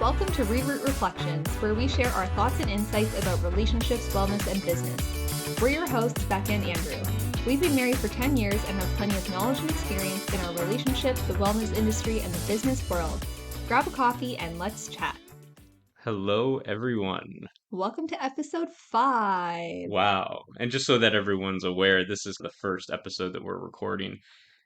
Welcome to Reroute Reflections, where we share our thoughts and insights about relationships, wellness, and business. We're your hosts, Becca and Andrew. We've been married for 10 years and have plenty of knowledge and experience in our relationships, the wellness industry, and the business world. Grab a coffee and let's chat. Hello, everyone. Welcome to episode 5. Wow. And just so that everyone's aware, this is the first episode that we're recording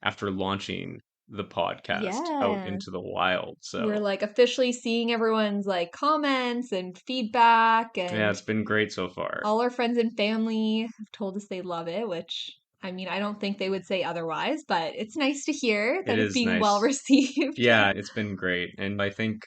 after launching the podcast out Yeah. into the wild. We're So, officially seeing everyone's comments and feedback, yeah, and it's been great so far. all our friends and family have told us they love it, which I don't think they would say otherwise, but it's nice to hear It that it's is being well nice. received. Yeah, it's been great. And I think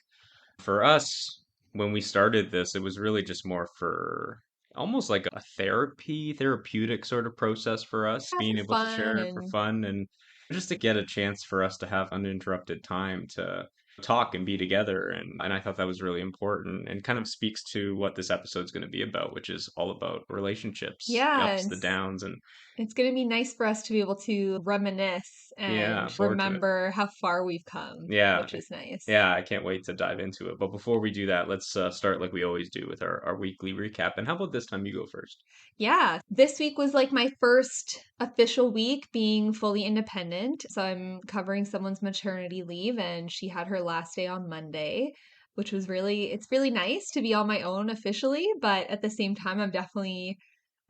for us, when we started this, it was really just more for almost like a therapeutic sort of process for us, Yeah, being for able to fun share it for and fun and just to get a chance for us to have uninterrupted time to talk and be together. And I thought that was really important and kind of speaks to what this episode's going to be about, which is all about relationships, the yeah, ups, the downs, and it's going to be nice for us to be able to reminisce yeah, and forward to it. remember how far we've come, Yeah, which is nice. yeah, I can't wait to dive into it. But before we do that, let's start like we always do with our weekly recap. And how about this time you go first? Yeah, this week was my first official week being fully independent. So I'm covering someone's maternity leave, and she had her last day on Monday, which was it's really nice to be on my own officially. But at the same time, I'm definitely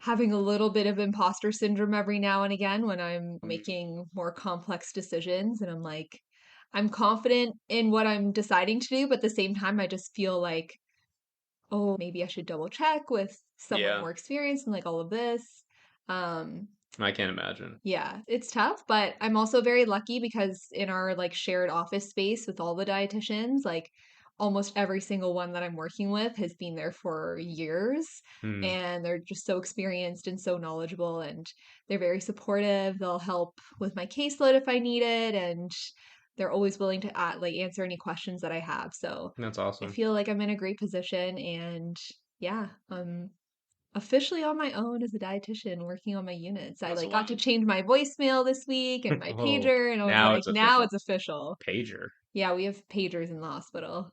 having a little bit of imposter syndrome every now and again when I'm making more complex decisions. And I'm confident in what I'm deciding to do, but at the same time, I just feel oh, maybe I should double check with someone Yeah, more experienced and all of this. Um, I can't imagine. yeah, it's tough, but I'm also very lucky because in our shared office space with all the dietitians, almost every single one that I'm working with has been there for years, Hmm, and they're just so experienced and so knowledgeable, and they're very supportive. They'll help with my caseload if I need it, and they're always willing to answer any questions that I have. So that's I awesome. feel like I'm in a great position, and yeah, I'm officially on my own as a dietitian working on my units. I That's got to wild. change my voicemail this week and my Oh, pager, and I was now it's now official. it's official. Pager. Yeah, we have pagers in the hospital.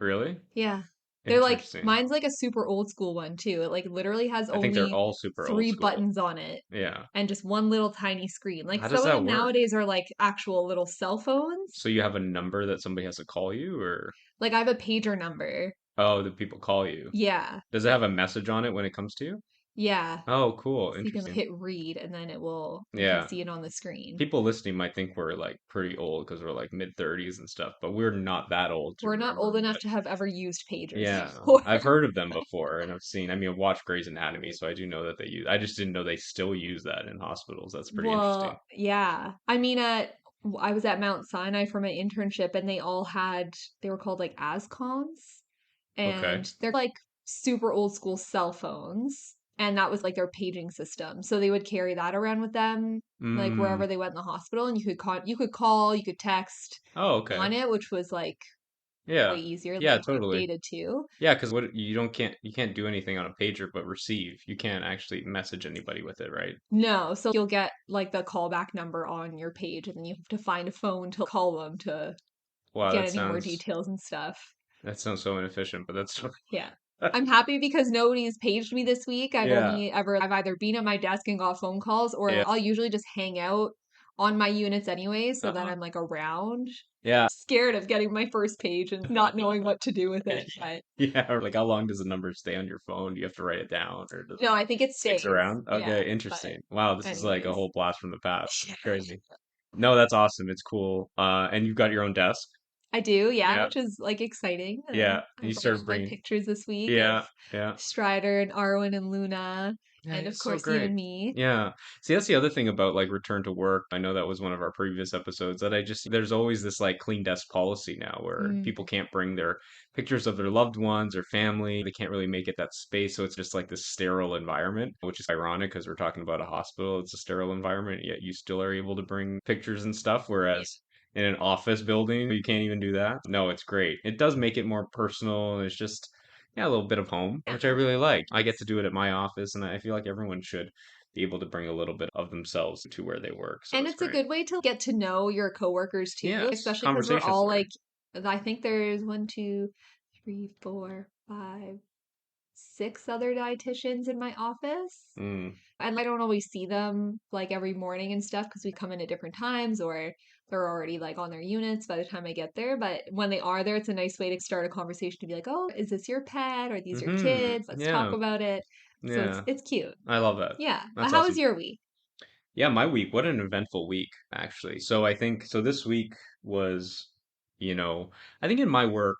Really? Yeah. They're Interesting. mine's a super old school one too. It literally has I think they're only all super old 3 school. buttons on it Yeah. and just one little tiny screen. How does Some of that them work? nowadays are actual little cell phones. So you have a number that somebody has to call you, or I have a pager number. oh, the people call you. Yeah. Does it have a message on it when it comes to you? Yeah. Oh, cool. So you can Interesting. hit read and then you can Yeah. see it on the screen. People listening might think we're like pretty old because we're like mid 30s and stuff, but we're not that old to We're not old remember. enough But to have ever used pagers yeah, before. I've heard of them before and I've watched Grey's Anatomy, so I do know that I just didn't know they still use that in hospitals. That's pretty interesting. Well, yeah. I was at Mount Sinai for my internship, and they were called ASCOMs, Okay. and they're super old school cell phones. And that was their paging system. So they would carry that around with them, Mm. wherever they went in the hospital, and you could call, you could text Oh, okay. on it, which was way Yeah. easier, Yeah, totally. updated too. Yeah, because what you can't do anything on a pager but receive. You can't actually message anybody with it, right? No, so you'll get the callback number on your page, and then you have to find a phone to call them to Wow, get any more details and stuff. that sounds so inefficient, but that's Yeah. I'm happy because nobody's paged me this week. yeah. I've either been at my desk and got phone calls, or Yeah. I'll usually just hang out on my units anyway so that Uh-huh. I'm around. Yeah. Scared of getting my first page and not knowing what to do with it. But Yeah, or like how long does the number stay on your phone? Do you have to write it down or does it no, I think it sticks stays. around? Yeah. Okay, But interesting. Wow, this is like a anyways. whole blast from the past. It's crazy. No, that's awesome. It's cool. And you've got your own desk. I do, yeah, Yeah. which is exciting. Yeah. I And you brought started all my bringing pictures this week of yeah, yeah. Strider and Arwen and Luna, Yeah, and of it's so course you great. and me. Yeah. See, that's the other thing about like return to work. I know that was one of our previous episodes that there's always this like clean desk policy now where people Mm, can't bring their pictures of their loved ones or family. They can't really make it that space. So it's just like this sterile environment, which is ironic because we're talking about a hospital. It's a sterile environment, yet you still are able to bring pictures and stuff. yeah. Whereas in an office building, you can't even do that. No, it's great. It does make it more personal. And it's just yeah, a little bit of home, Yeah. which I really like. I get to do it at my office, and I feel like everyone should be able to bring a little bit of themselves to where they work. So And it's it's a great. good way to get to know your coworkers too, Yes, especially because we're conversation all starter. I think there's one, two, three, four, five, six other dietitians in my office. Mm. And I don't always see them like every morning and stuff because we come in at different times or they're already like on their units by the time I get there. But when they are there, it's a nice way to start a conversation to be like, "Oh, is this your pet? Or these your Hmm. kids? Let's talk Yeah. about it." So it's Yeah. it's cute. I love that. Yeah. But That's how was awesome. your week? Yeah, my week, what an eventful week, actually. So I think, so this week was, you know, I think in my work,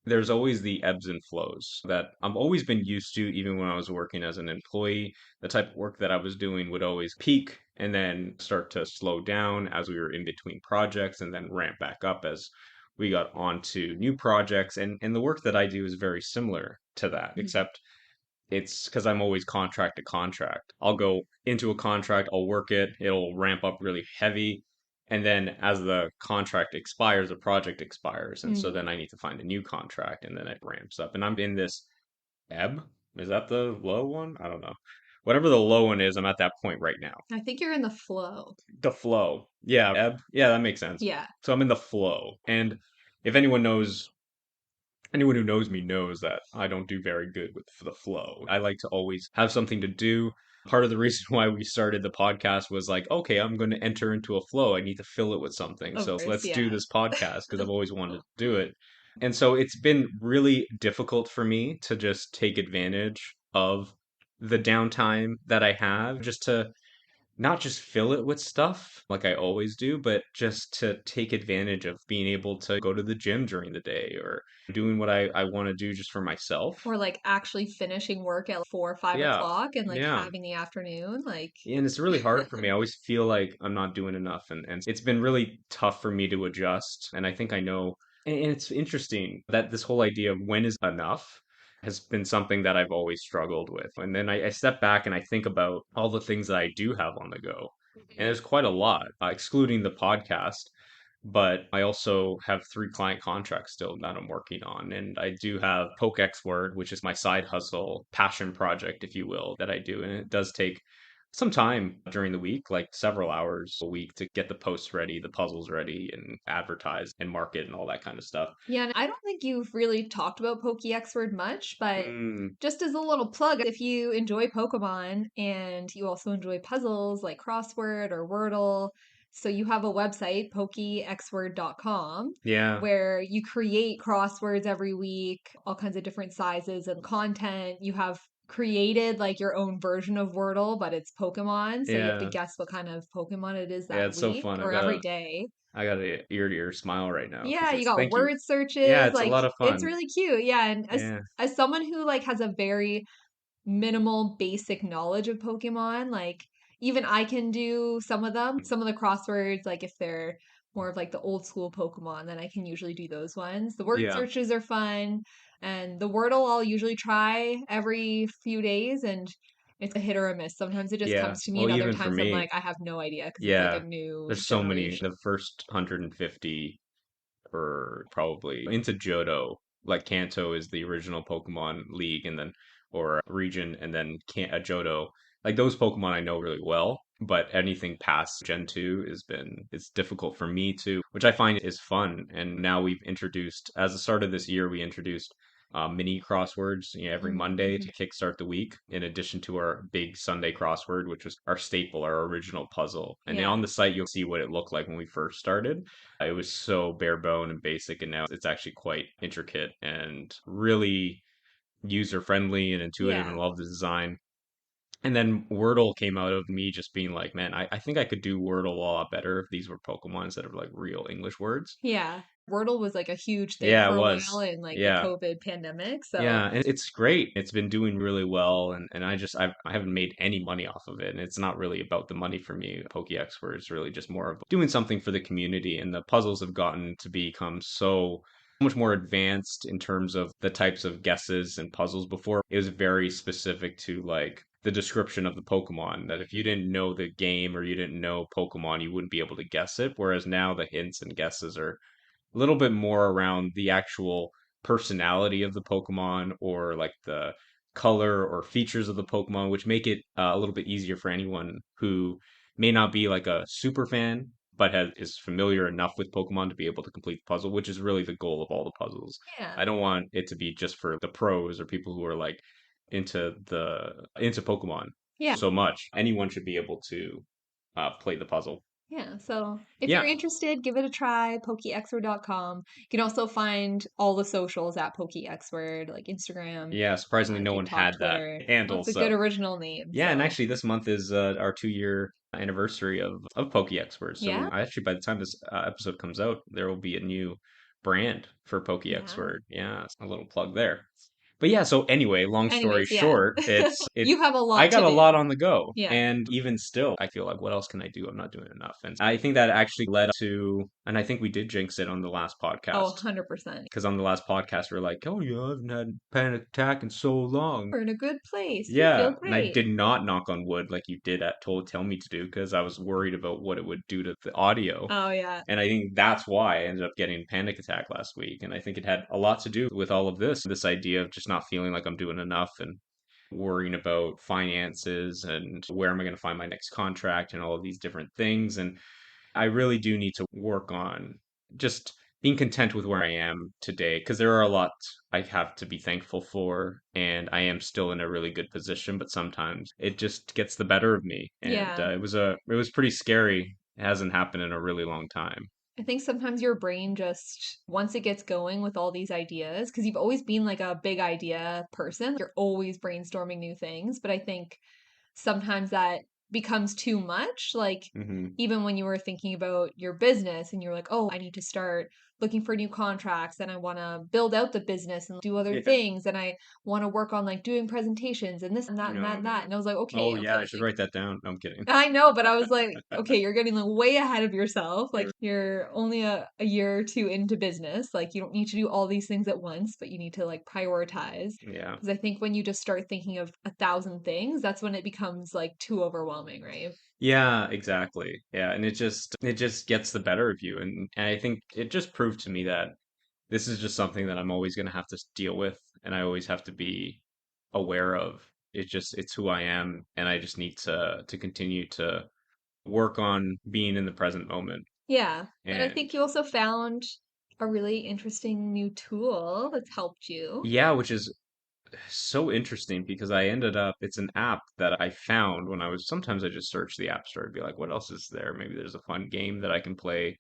there's always the ebbs and flows that I've always been used to, even when I was working as an employee. The type of work that I was doing would always peak and then start to slow down as we were in between projects and then ramp back up as we got onto new projects. And the work that I do is very similar to that, Mhm. except it's because I'm always contract to contract. I'll go into a contract, I'll work it, it'll ramp up really heavy. And then as the contract expires, the project expires. And so Mm. then I need to find a new contract and then it ramps up. And I'm in this ebb. Is that the low one? I don't know. Whatever the low one is, I'm at that point right now. I think you're in the flow. The flow. Yeah, ebb. Yeah, that makes sense. Yeah. So I'm in the flow. And if anyone who knows me knows that I don't do very good with the flow. I like to always have something to do. Part of the reason why we started the podcast was like, okay, I'm going to enter into a flow. I need to fill it with something. Of So course. let's do Yeah. this podcast because I've always wanted to do it. And so it's been really difficult for me to just take advantage of the downtime that I have just to not just fill it with stuff like I always do, but just to take advantage of being able to go to the gym during the day or doing what I want to do just for myself. Or like actually finishing work at 4 or 5 Yeah. o'clock and like Yeah. having the afternoon. Like, And it's really hard for me. I always feel like I'm not doing enough, and it's been really tough for me to adjust. And I think I know, and it's interesting that this whole idea of when is enough has been something that I've always struggled with. And then I step back and I think about all the things that I do have on the go. And there's quite a lot, excluding the podcast. But I also have three client contracts still that I'm working on. And I do have Pokex Word, which is my side hustle, passion project, if you will, that I do. And it does take some time during the week, like several hours a week to get the posts ready, the puzzles ready, and advertise and market and all that kind of stuff. yeah, and I don't think you've really talked about Pokéexpert much, but Mm, just as a little plug, if you enjoy Pokemon and you also enjoy puzzles like crossword or Wordle, so you have a website, pokeexword.com, yeah, where you create crosswords every week, all kinds of different sizes and content. You have created like your own version of Wordle, but it's Pokemon, so you have to yeah, guess what kind of Pokemon it is yeah. that It's so week fun. or every day. I got a ear to ear smile right now Yeah, because you it's got thank you. word Yeah, searches. it's a Like lot of it's fun. really cute. Yeah, and Yeah, as someone who like has a very minimal basic knowledge of Pokemon, like even I can do some of them. Some of the crosswords, like if they're more of like the old school Pokemon, then I can usually do those ones. The word yeah, searches are fun, and the Wordle I'll usually try every few days and it's a hit or a miss. Sometimes it just yeah. comes to me, Well, and other even for times I'm me, like, I have no idea because it's like a yeah. new There's so many. generation. The first 150 or probably into Johto. Like Kanto is the original Pokemon League, and then or region, and then Johto. Like those Pokemon I know really well, but anything past Gen 2 has been it's difficult for me to, which I find is fun. And now we've introduced, as the start of this year, we introduced mini crosswords, every Monday Mm-hmm. to kickstart the week, in addition to our big Sunday crossword, which was our staple, our original puzzle. And then Yeah. on the site, you'll see what it looked like when we first started. It was so bare bone and basic, and now it's actually quite intricate and really user friendly and intuitive, and Yeah. love the design. And then Wordle came out of me just being like, man, I think I could do Wordle a lot better if these were Pokemon instead of like real English words. Yeah. Wordle was like a huge thing Yeah, it for a while was. in like the Yeah. COVID pandemic. So, Yeah, and it's great. It's been doing really well, and I haven't made any money off of it, and it's not really about the money for me. Pokédex, where it's really just more of doing something for the community, and the puzzles have gotten to become so much more advanced in terms of the types of guesses and puzzles. Before it was very specific to like the description of the Pokemon, that if you didn't know the game or you didn't know Pokemon, you wouldn't be able to guess it. Whereas now the hints and guesses are a little bit more around the actual personality of the Pokemon or like the color or features of the Pokemon, which make it a little bit easier for anyone who may not be like a super fan is familiar enough with Pokemon to be able to complete the puzzle, which is really the goal of all the puzzles. Yeah. I don't want it to be just for the pros or people who are like into Pokemon Yeah. so much. Anyone should be able to play the puzzle. Yeah, so if you're Yeah. interested, give it a try, pokeexpert.com. You can also find all the socials at pokeexpert, like Instagram, Yeah, surprisingly no one TikTok, had that Twitter. handle. Lots of good So original names. yeah, and So, actually this month is our 2 year anniversary of Poke Experts. So yeah, I actually by the time this episode comes out, there will be a new brand for Poke yeah. Expert. Yeah, it's a little plug there. But yeah, so anyway, long story Anyways, yeah. short, You have a I lot got to a lot do. on the go. Yeah. And even still, I feel like what else can I do? I'm not doing enough. And I think that actually led to, and I think we did jinx it on the last Oh, podcast. 100%. Because on the last podcast, we are like, oh, yeah, I haven't had a panic attack in so long. We're in a good place. You feel Yeah, and I great. did not knock on wood like you did at tell me to do because I was worried about what it would do to the audio. Oh, yeah. And I think that's why I ended up getting a panic attack last week. And I think it had a lot to do with all of this idea of just not feeling like I'm doing enough and worrying about finances and where am I going to find my next contract and all of these different things. And I really do need to work on just being content with where I am today because there are a lot I have to be thankful for, and I am still in a really good position, but sometimes it just gets the better of me, and Yeah. it was pretty scary. It hasn't happened in a really long time. I think sometimes your brain just, once it gets going with all these ideas, because you've always been like a big idea person, you're always brainstorming new things. But I think sometimes that becomes too much. Like, Hmm. even when you were thinking about your business and you're like, oh, I need to start looking for new contracts and I want to build out the business and do other Yeah. things and I want to work on like doing presentations and this and that and that No. and that. And I was like, Oh okay, yeah, okay, I should like write that down. No, I'm kidding. I know, but I was like, okay, you're getting like way ahead of yourself. Like you're only a year or two into business. Like you don't need to do all these things at once, but you need to like prioritize. Yeah. Because I think when you just start thinking of 1,000 things, that's when it becomes like too overwhelming, right? Yeah, exactly. Yeah, and it just gets the better of you, and I think it just proved to me that this is just something that I'm always going to have to deal with, and I always have to be aware of. It's who I am, and I just need to continue to work on being in the present moment. Yeah. But I And think you also found a really interesting new tool that's helped you. yeah, which is so interesting because I ended up, it's an app that I found when I was, sometimes I just search the app store and be like, what else is there? Maybe there's a fun game that I can play.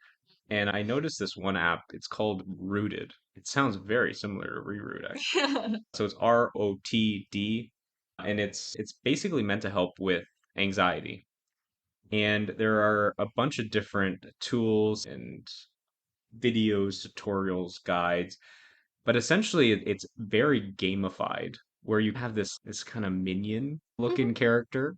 And I noticed this one app, it's called Rooted. It sounds very similar to Reroute, actually. So it's ROTD, and it's basically meant to help with anxiety. And there are a bunch of different tools and videos, tutorials, guides, but essentially it's very gamified where you have this kind of minion looking Mhm. character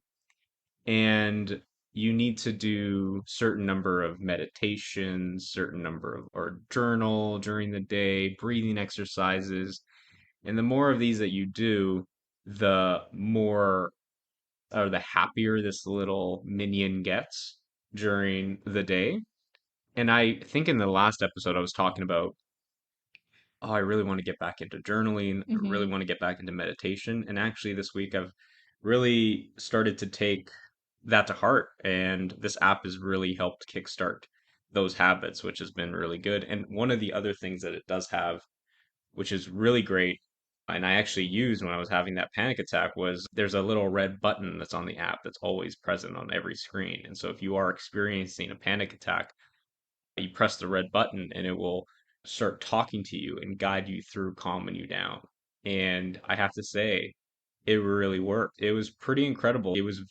and you need to do certain number of meditations, certain number of or journal during the day, breathing exercises. And the more of these that you do, the more or the happier this little minion gets during the day. And I think in the last episode I was talking about, oh, I really want to get back into journaling. I really Hmm. want to get back into meditation. And actually, this week I've really started to take that to heart. And this app has really helped kickstart those habits, which has been really good. And one of the other things that it does have, which is really great, and I actually used when I was having that panic attack, was there's a little red button that's on the app that's always present on every screen. And so if you are experiencing a panic attack, you press the red button and it will start talking to you and guide you through calming you down. And I have to say, it really worked. It was pretty incredible. It was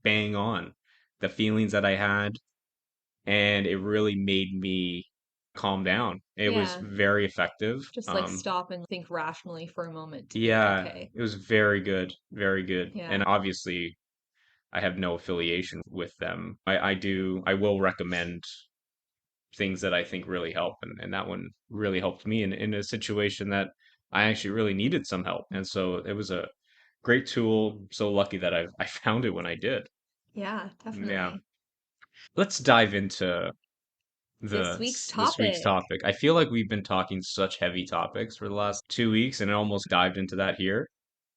bang on the feelings that I had, and it really made me calm down. It was Yeah. very effective. Just like stop and think rationally for a moment to be like, Yeah, okay, it was very good, very good. yeah. And obviously, I have no affiliation with them. I will recommend things that I think really help. And that one really helped me in a situation that I actually really needed some help. And so it was a great tool. So lucky that I found it when I did. Yeah, Yeah. definitely. Let's dive into This week's this week's topic. topic. I feel like we've been talking such heavy topics for the last 2 weeks and it almost dived into that here.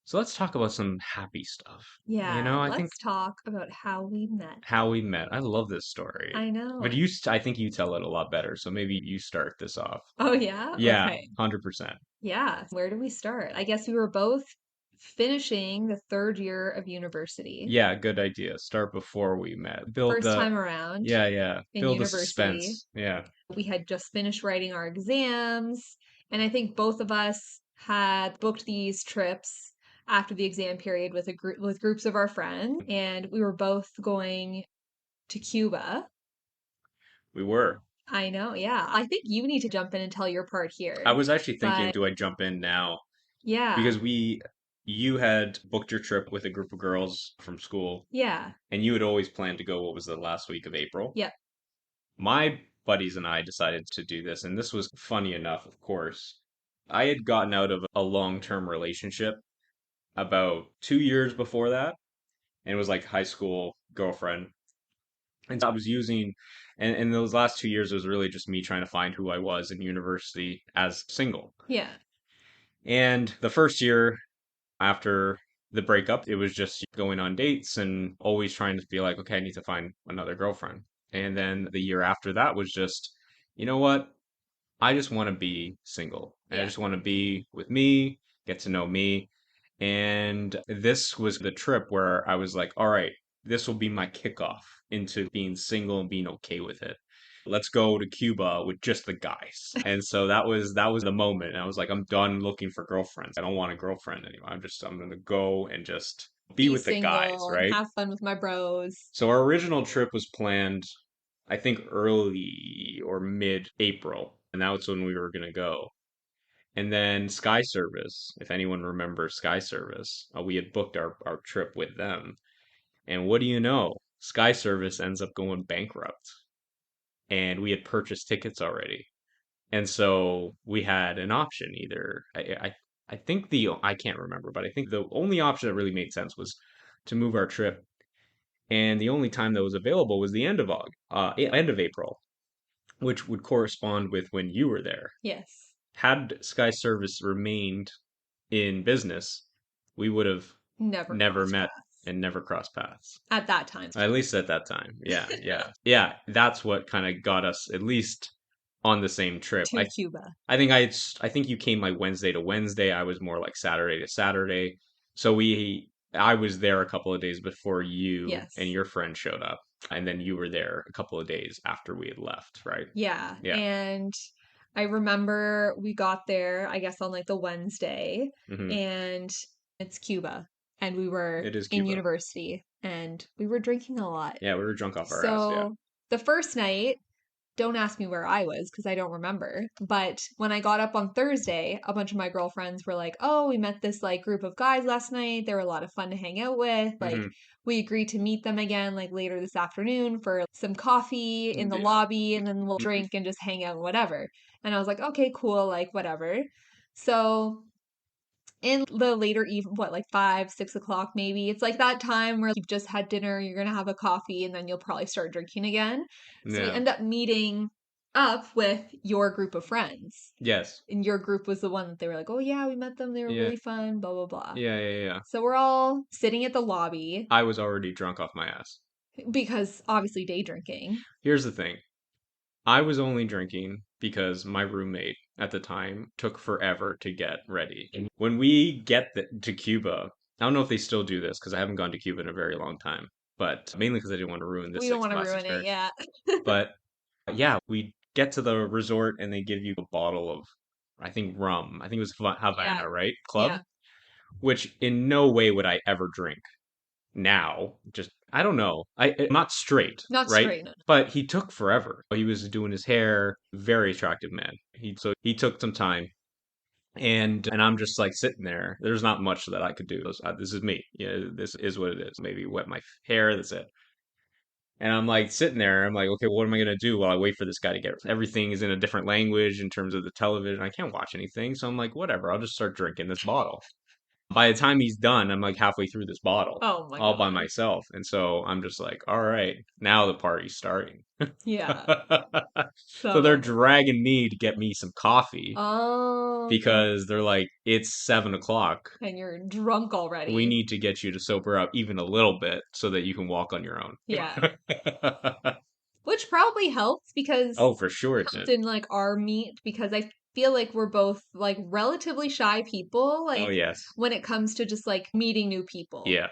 So let's talk about some happy stuff. Yeah, I think let's talk about how we met. how we met. I love this story. I But know. I think you tell it a lot better. So maybe you start this off. Oh, yeah? Yeah, Okay. 100%. Yeah. Where do we start? I guess we were both finishing the third year of university. Yeah, good idea. Start before we met. Build First the, time around yeah, yeah. in Build the university. suspense. Yeah. We had just finished writing our exams, and I think both of us had booked these trips after the exam period with a group with groups of our friends, and we were both going to Cuba. We were. I know, yeah. I think you need to jump in and tell your part I here. was actually thinking, But do I jump in now? yeah, Because you had booked your trip with a group of girls from school, yeah, and you had always planned to go, what was the last week of April? yep, My buddies and I decided to do this, and this was funny enough, of course. I had gotten out of a long-term relationship about 2 years before that, and it was like high school girlfriend. And so I was using, and those last 2 years, it was really just me trying to find who I was in university as single. yeah, And the first year after the breakup, it was just going on dates and always trying to feel like, okay, I need to find another girlfriend. And then the year after that was just, you know what? I just want to be single. And I yeah. just want to be with me, get to know me. And this was the trip where I was like, all right, this will be my kickoff into being single and being okay with it. Let's go to Cuba with just the guys. And so that was the moment. And I was like, I'm done looking for girlfriends. I don't want a girlfriend anymore. I'm gonna go and just be Be with the guys, single and right? have fun with my bros. So our original trip was planned, I think early or mid-April, and that's when we were gonna go. And then Sky Service, if anyone remembers Sky Service, we had booked our trip with them. And what do you know? Sky Service ends up going bankrupt. And we had purchased tickets already. And so we had an option either. I think I can't remember, but I think the only option that really made sense was to move our trip. And the only time that was available was the end of end of April, which would correspond with when you were there. Yes. Had Sky Service remained in business, we would have Never never crossed met paths and never crossed paths. at that time. At least at that time. Yeah, yeah. Yeah, that's what kind of got us at least on the same trip. To Cuba. I think you came like Wednesday to Wednesday. I was more like Saturday to Saturday. So I was there a couple of days before you and Yes. your friend showed up, and then you were there a couple of days after we had left, right? Yeah. Yeah. And I remember we got there, I guess, on like the Wednesday, Hmm. and it's Cuba. And we were It is in Cuba. university and we were drinking a lot. Yeah, we were drunk off our ass. Yeah. So the first night, don't ask me where I was because I don't remember. But when I got up on Thursday, a bunch of my girlfriends were like, "Oh, we met this like group of guys last night. They were a lot of fun to hang out with. Like, Hmm. we agreed to meet them again like later this afternoon for some coffee in the Yeah. lobby and then we'll drink and just hang out, whatever." And I was like, "Okay, cool, like whatever." So in the later eve, what, like 5, 6 o'clock maybe, it's like that time where you've just had dinner, you're gonna have a coffee, and then you'll probably start drinking again. So we Yeah. end up meeting up with your group of friends, Yes. and your group was the one that they were like, "Oh yeah, we met them, they were Yeah. really fun, blah blah blah." Yeah. Yeah. Yeah. So we're all sitting at the lobby I was already drunk off my ass. because obviously day drinking. Here's the thing. I was only drinking because my roommate at the time took forever to get ready. When we to Cuba, I don't know if they still do this because I haven't gone to Cuba in a very long time, but mainly because I didn't want to ruin We this don't want to last ruin it, experience. yeah. But yeah, we get to the resort and they give you a bottle of, I think, rum. I think it was Yeah, Havana, right? yeah. Club, which in no way would I ever drink now. Just I don't know. I'm not straight, Not right? straight, no. But he took forever. He was doing his hair, very attractive man. He took some time, and I'm just like sitting there. There's not much that I could do. This is me. Yeah, this is what it is. Maybe wet my hair. That's it. And I'm like sitting there. I'm like, okay, what am I gonna do while I wait for this guy to get? Everything is in a different language in terms of the television. I can't watch anything, so I'm like, whatever. I'll just start drinking this bottle. By the time he's done, I'm like halfway through this bottle Oh my all by God. myself. And so I'm just like, all right, now the party's starting. Yeah. So they're So, dragging me to get me some coffee oh, so, because they're like, it's 7 o'clock. and you're drunk We already. need to get you to sober up even a little bit so that you can walk on your own. Yeah. Which probably helps because Oh, for sure it did. often like our meet because I feel like we're both like relatively shy people, Oh, like yes. when it comes to just like meeting new people. Yeah.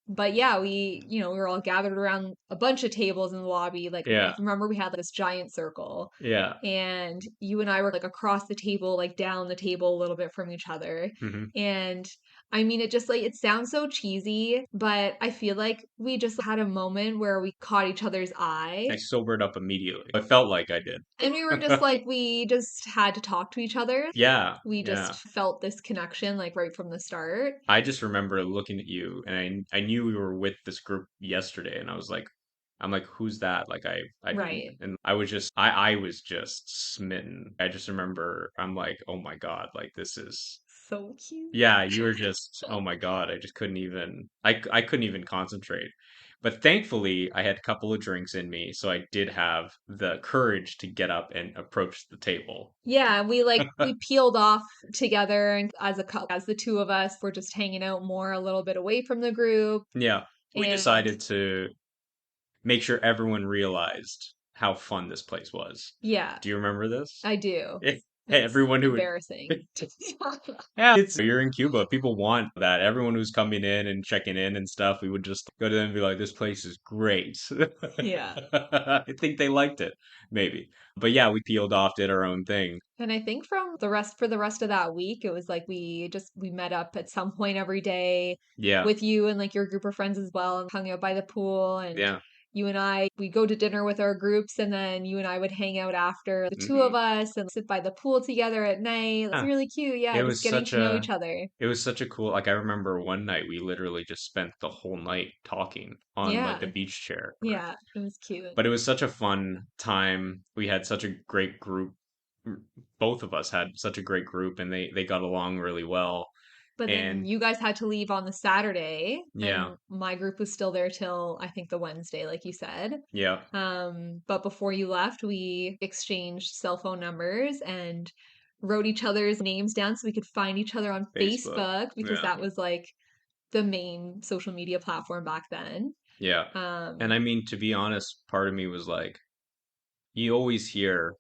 But yeah, we were all gathered around a bunch of tables in the lobby. Like I Yeah. remember we had like, this giant circle Yeah. and you and I were like across the table, like down the table a little bit from each other. Hmm. And I mean, it just like, it sounds so cheesy, but I feel like we just had a moment where we caught each other's eye I sobered up immediately. I felt like I did. and we were just like, we just had to talk to each other. Yeah. We just Yeah. felt this connection like right from the start. I just remember looking at you and I knew we were with this group yesterday and I'm like, who's that? Like I didn't Right. and I was just smitten. I just remember I'm like, oh my God, like this is So cute. yeah, you were just oh my God, I just couldn't even I couldn't even concentrate. But thankfully I had a couple of drinks in me, so I did have the courage to get up and approach the table. Yeah, we peeled off together and as a couple, as the two of us were just hanging out more a little bit away from the group. Yeah. We And decided to make sure everyone realized how fun this place was. yeah, Do you remember this? I do. It's Everyone who would embarrassing. yeah, it's you're in Cuba. People want that. Everyone who's coming in and checking in and stuff, we would just go to them and be like, "This place is great." Yeah. I think they liked it, maybe. But yeah, we peeled off, did our own thing. And I think from the rest of that week, it was like we met up at some point every day Yeah, with you and like your group of friends as well and hung out by the pool and yeah. you and I we go to dinner with our groups and then you and I would hang out after the two Hmm. of us and sit by the pool together at night. It's Yeah. really cute. Yeah, It just was getting such to know a each other. it was such a cool like I remember one night we literally just spent the whole night talking on like the Yeah. beach chair. Yeah, it was cute. But it was such a fun time. We had such a great group. Both of us had such a great group, and they got along really well. But then And you guys had to leave on the Saturday, yeah, and my group was still there till I think the Wednesday, like you said. yeah, But before you left, we exchanged cell phone numbers and wrote each other's names down so we could find each other on Facebook. Facebook because Yeah, that was like the main social media platform back then. yeah. And Um, I mean, to be honest, part of me was like, you always hear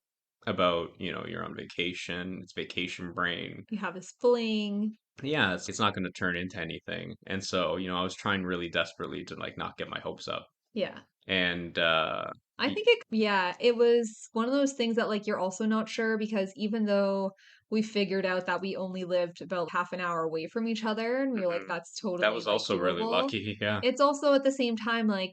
about, you're on vacation, it's vacation brain. you have this fling. Yeah, it's not going to turn into anything. And so, I was trying really desperately to like not get my hopes up. Yeah. And I think yeah, it was one of those things that like you're also not sure because even though we figured out that we only lived about half an hour away from each other and we were like, mhm, that's that totally was like also really doable. lucky. Yeah. It's also at the same time like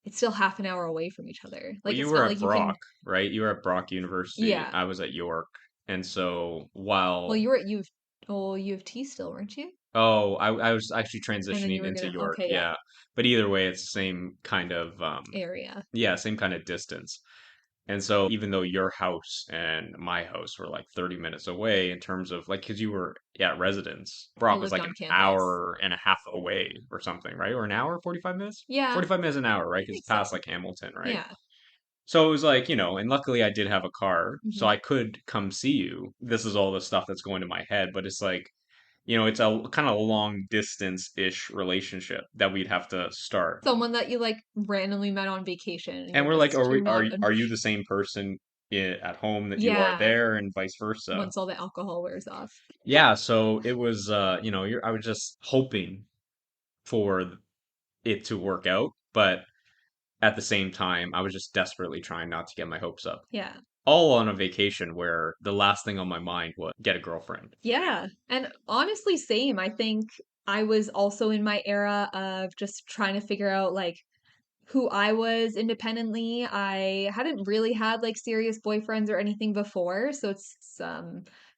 it's still half an hour away from each other. Well, Like you it's were not at like you can, Brock, right? You were at Brock University. yeah. I was at York. And so Well, while, you were at U of T still, weren't you? oh, I was actually And then transitioning you were into gonna, York. okay, yeah, Yeah. But either way, it's the same kind of, area. yeah, same kind of distance. And so even though your house and my house were like 30 minutes away in terms of like, because you were at residence, I Brock was lived like an on campus. hour and a half away or something, right? Or an hour, 45 minutes? Yeah, 45 minutes an hour, I right? Because think it's past so. like Hamilton, right? Yeah. So it was like, and luckily I did have a car, so Hmm. I could come see you. This is all the stuff that's going to my head, but it's like, it's a kind of long distance-ish relationship that we'd have to start. Someone that you like randomly met on vacation and And we're like, you're are not, are you the same person at home that you are yeah, there, and vice versa? once all the alcohol wears off. Yeah, so it was, I was just hoping for it to work out, but at the same time, I was just desperately trying not to get my hopes up. Yeah. All on a vacation where the last thing on my mind was get a girlfriend. Yeah. And honestly, same. I think I was also in my era of just trying to figure out like who I was independently. I hadn't really had like serious boyfriends or anything before, so it's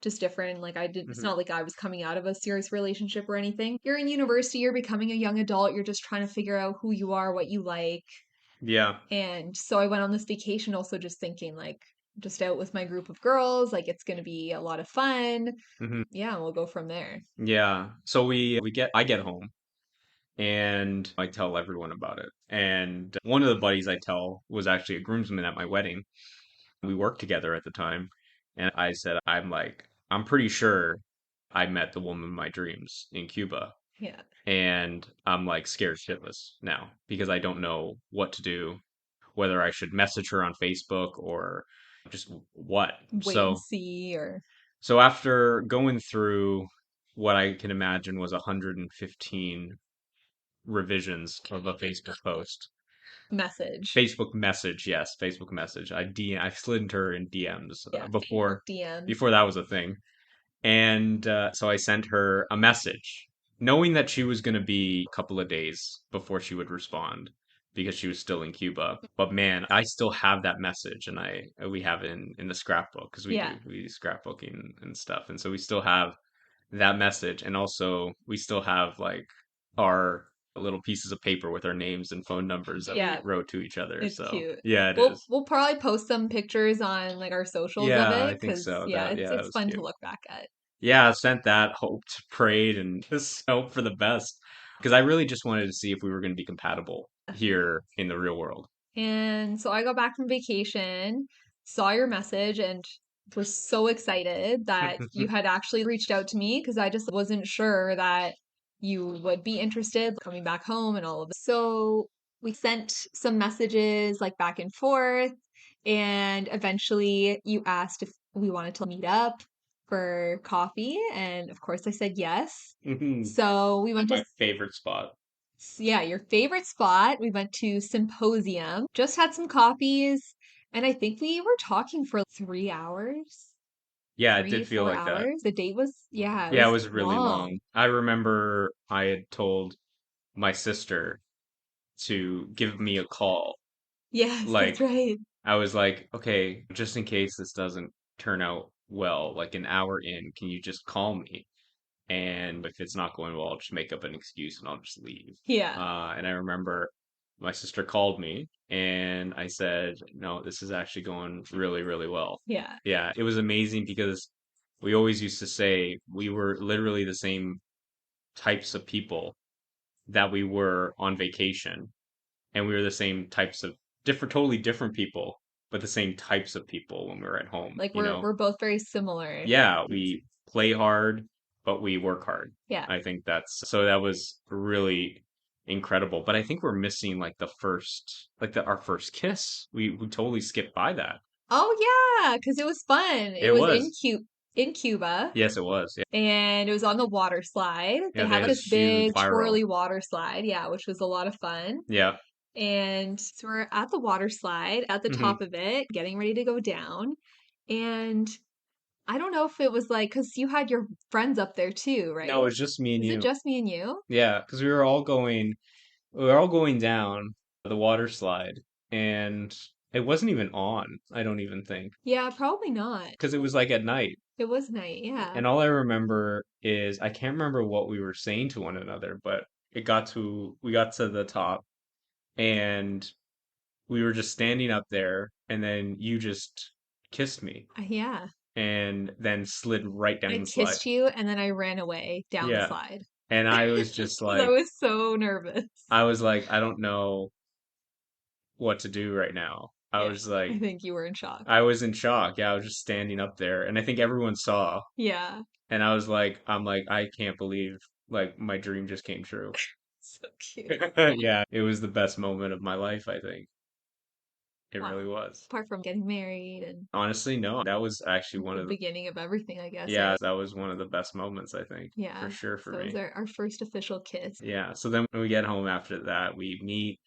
just different. Like I did it's Hmm. not like I was coming out of a serious relationship or anything. You're in university, you're becoming a young adult, you're just trying to figure out who you are, what you like. Yeah. And so I went on this vacation also just thinking like just out with my group of girls. Like it's going to be a lot of fun. Hmm. Yeah, we'll go from there. Yeah. So I get home and I tell everyone about it. And one of the buddies I tell was actually a groomsman at my wedding. We worked together at the time. And I said, I'm pretty sure I met the woman of my dreams in Cuba. Yeah. And I'm like scared shitless now because I don't know what to do, whether I should message her on Facebook or just what. Wait and see or So after going through what I can imagine was 115 revisions of a Facebook post, message. Facebook message, yes, Facebook message. I slid into her in DMs Yeah. before DMs. before that was a thing. And so I sent her a message, knowing that she was going to be a couple of days before she would respond because she was still in Cuba. But man, I still have that message, and I we have it in the scrapbook because Yeah. we do scrapbooking and stuff, and so we still have that message, and also we still have like our little pieces of paper with our names and phone numbers that we Yeah. wrote to each other. It's So cute. yeah, it We'll is. we'll probably post some pictures on like our socials of Yeah, it I think because so. yeah, Yeah, that it's was fun to cute. look back at. Yeah, I sent that, hoped, prayed, and just hope for the best. Because I really just wanted to see if we were going to be compatible here in the real world. And so I got back from vacation, saw your message, and was so excited that you had actually reached out to me because I just wasn't sure that you would be interested coming back home and all of it. So we sent some messages like back and forth, and eventually you asked if we wanted to meet up for coffee, and of course I said yes. So we went to My favorite spot. yeah, your favorite spot. We went to Symposium, just had some coffees, and I think we were talking for 3 hours, Yeah, it three, did feel four like that. hours. The date was, yeah, it Yeah, it was was really long. long. I remember I had told my sister to give me a call. Yes, that's Like, right. I was like, okay, just in case this doesn't turn out well, like an hour in, can you just call me? And if it's not going well, I'll just make up an excuse and I'll just leave. Yeah, And I remember my sister called me and I said, no, this is actually going really, really well. yeah. Yeah, it was amazing because we always used to say we were literally the same types of people that we were on vacation, and we were the same types of totally different people, but the same types of people when we were at home, Like you know? we're both very similar. Yeah, we play hard, but we work hard. Yeah. I think that was really incredible. But I think we're missing like our first kiss. We totally skipped by that. Oh yeah, because it was fun. It It was was. In Cuba. Yes, it was. Yeah, And it was on the water slide. They yeah, they had had like this this huge big spiral. twirly water slide, yeah, which was a lot of fun. Yeah. And so we're at the water slide at the Hmm. top of it, getting ready to go down. And I don't know if it was like, because you had your friends up there too, No, it right? was just me and Was it you. just me and you? Yeah, because we were all going down the water slide, and it wasn't even on. I don't even think Yeah, probably not. because it was like at night. It was night, yeah. And all I remember is I can't remember what we were saying to one another, but we got to the top and we were just standing up there and then you just kissed me Yeah. and then slid right down I the slide. kissed you and then I ran away down the Yeah. slide. And I was just 'Cause I like was so nervous. I don't know what to do right now. Yeah, I think you were in shock. I was in shock. Yeah, I was just standing up there and I think everyone saw. Yeah. And I'm like, I can't believe like my dream just came true. So cute. Yeah, it was the best moment of my life, I think. It Wow. really was. Apart from getting married and Honestly, no, that was actually the beginning of everything, I guess, yeah, right? that was one of the best moments, I think, for Yeah. sure for So it was me. our first official kiss. Yeah, so then when we get home after that, we meet,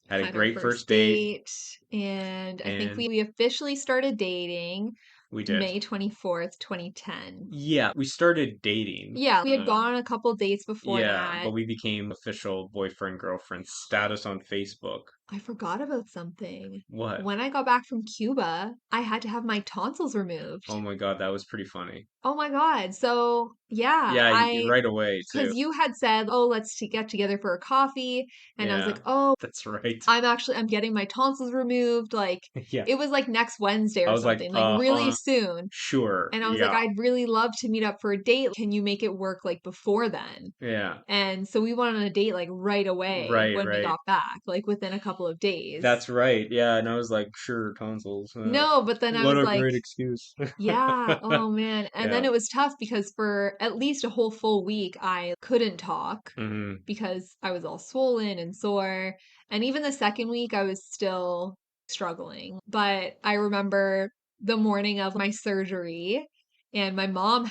had a Had our great first first date, date, and I think and we officially started dating we did. May 24th, 2010. Yeah, we started dating. Yeah, we had gone on a couple dates before Yeah, that. but we became official boyfriend girlfriend status on Facebook I forgot about something. What? When I got back from Cuba, I had to have my tonsils removed. Oh my God, that was pretty funny. Oh my God. So, yeah, Yeah, right away too. because you had said, oh, let's get together for a coffee. And I was like, Yeah, oh, that's right. I'm getting my tonsils removed. Like, Yeah. it was like next Wednesday I or was like, something, like really soon. sure. And I was like, Yeah. I'd really love to meet up for a date. Can you make it work like before then? Yeah. And so we went on a date like right away Right, when we right. got back, like within a couple of days. That's right. Yeah, and I was like, sure, tonsils. No, but then I What was a like, great excuse. yeah, oh man. And then Yeah. it was tough because for at least a whole full week, I couldn't talk Hmm. because I was all swollen and sore. And even the second week, I was still struggling. But I remember the morning of my surgery, and my mom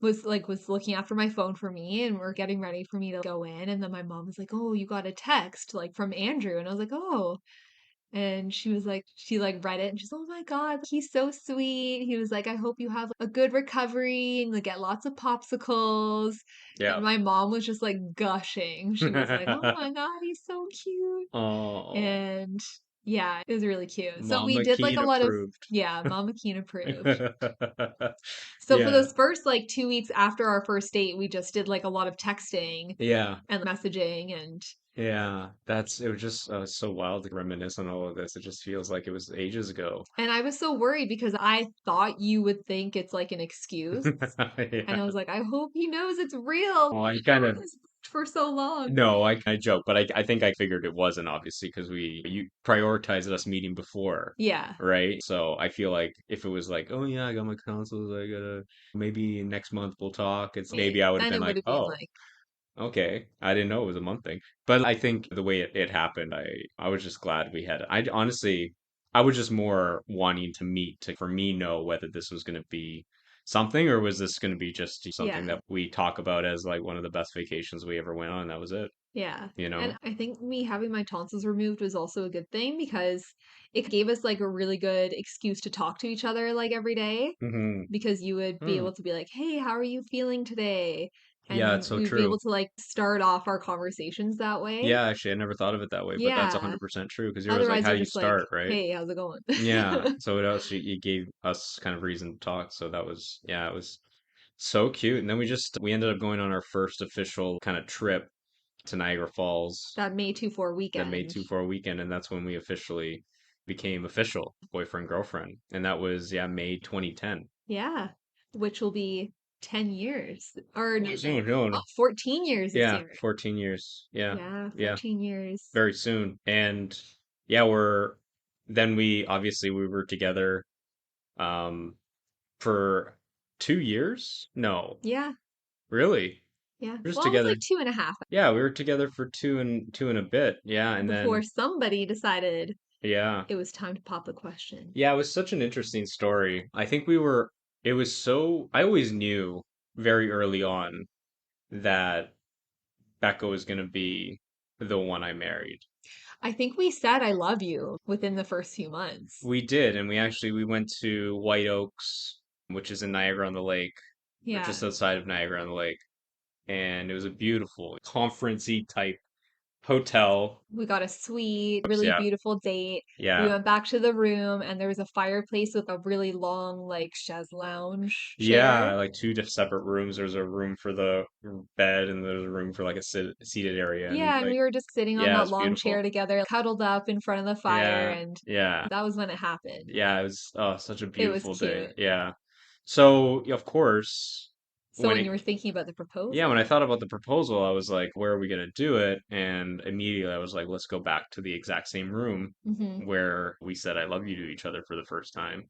was looking after my phone for me, and we're getting ready for me to go in. And then my mom was like, "Oh, you got a text like from Andrew." And I was like, "Oh." And she like read it and she's, oh my God, he's so sweet. He was like, I hope you have a good recovery and like get lots of popsicles. Yeah. And my mom was just like gushing. She was like, oh my God, he's so cute. Oh, And yeah, it was really cute. So we Mama did like Keen a lot of, approved. yeah, Mama Keen approved. So for Yeah. those first like 2 weeks after our first date, we just did like a lot of texting Yeah. and messaging and Yeah. It was just so wild to reminisce on all of this. It just feels like it was ages ago. I was so worried because I thought you would think it's like an excuse. And Yeah. I was like, I hope he knows it's real. Well, I We've kind known of this for so long. no, I joke, but I think I figured it wasn't obviously because you prioritized us meeting before, Yeah. right? So I feel like if it was like, oh yeah, I got my consoles, I gotta maybe next month we'll talk. It's maybe I would have Then been it would like, have been oh, like, okay, I didn't know it was a month thing. But I think the way it happened, I was just glad we had it. I honestly, I was just more wanting to meet to for me know whether this was gonna be something or was this gonna be just something yeah, that we talk about as like one of the best vacations we ever went on. That was it, yeah. you And know? I think me having my tonsils removed was also a good thing because it gave us like a really good excuse to talk to each other like every day Hmm. because you would be Hmm. able to be like, hey, how are you feeling today? Yeah, it's And so we would be true. able to like start off our conversations that way. Yeah, actually, I never thought of it that way, but that's Yeah. 100% true because you're always like, Otherwise, how you're do you just like, start, right? hey, how's it going? Yeah, so it actually it gave us kind of reason to talk. So that was yeah, it was so cute. And then we ended up going on our first official kind of trip to Niagara Falls That May 2-4 that made weekend. two for a weekend, and that's when we officially became official boyfriend girlfriend, and that was yeah May 2010. Yeah. Which will be 10 years. Or no, No, no, oh, no. 14 years this Yeah, year. 14 years. Yeah, Yeah, yeah, 14 years. very soon. And yeah, then we obviously we were together um for 2 years. No, Yeah, really, yeah. we're just Well, it was together. like 2.5 Yeah, we were together for two and a bit. Yeah, and before then somebody decided yeah. it was time to pop the question. Yeah, it was such an interesting story. I think it was so, I always knew very early on that Becca was going to be the one I married. I think we said I love you within the first few months. We did, and we went to White Oaks, which is in Niagara on the Lake, or Yeah. just outside of Niagara on the Lake, and it was a beautiful conference-y type hotel. We got a sweet, really Yeah, beautiful date. We yeah. went back to the room and there was a fireplace with a really long, like, chaise lounge Yeah, chair. like two separate rooms. There's a room for the bed, and there's a room for like a seated area, and Yeah, and like, we were just sitting on yeah, that it's long beautiful. chair together, cuddled up in front of the fire, Yeah, and yeah, that was when it happened. yeah. It was such a It was beautiful day. cute. Yeah. So of course, So when when it you were thinking about the yeah, when I proposal, thought about the proposal, I was like, where are we gonna do it? And immediately I was like, let's go back to the exact same room hmm where we said I love you to each other for the first time.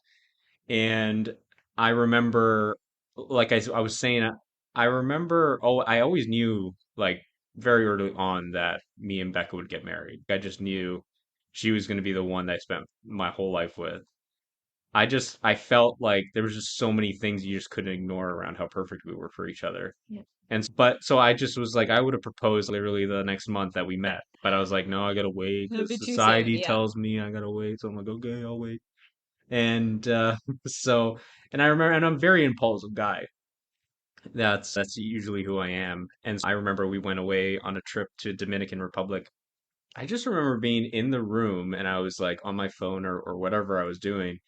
And I remember, like I was saying, I remember, oh, I always knew, like, very early on that me and Becca would get married. I just knew she was going to be the one that I spent my whole life with. I felt like there was just so many things you just couldn't ignore around how perfect we were for each other. yeah, But so I just was like, I would have proposed literally the next month that we met. But I was like, no, I gotta wait a because bit too soon. society Yeah, tells me I gotta wait. So I'm like, okay, I'll wait. And so, and I remember, and I'm a very impulsive guy. That's usually who I am. And so I remember we went away on a trip to Dominican Republic I just remember being in the room and I was like on my phone or whatever I was doing.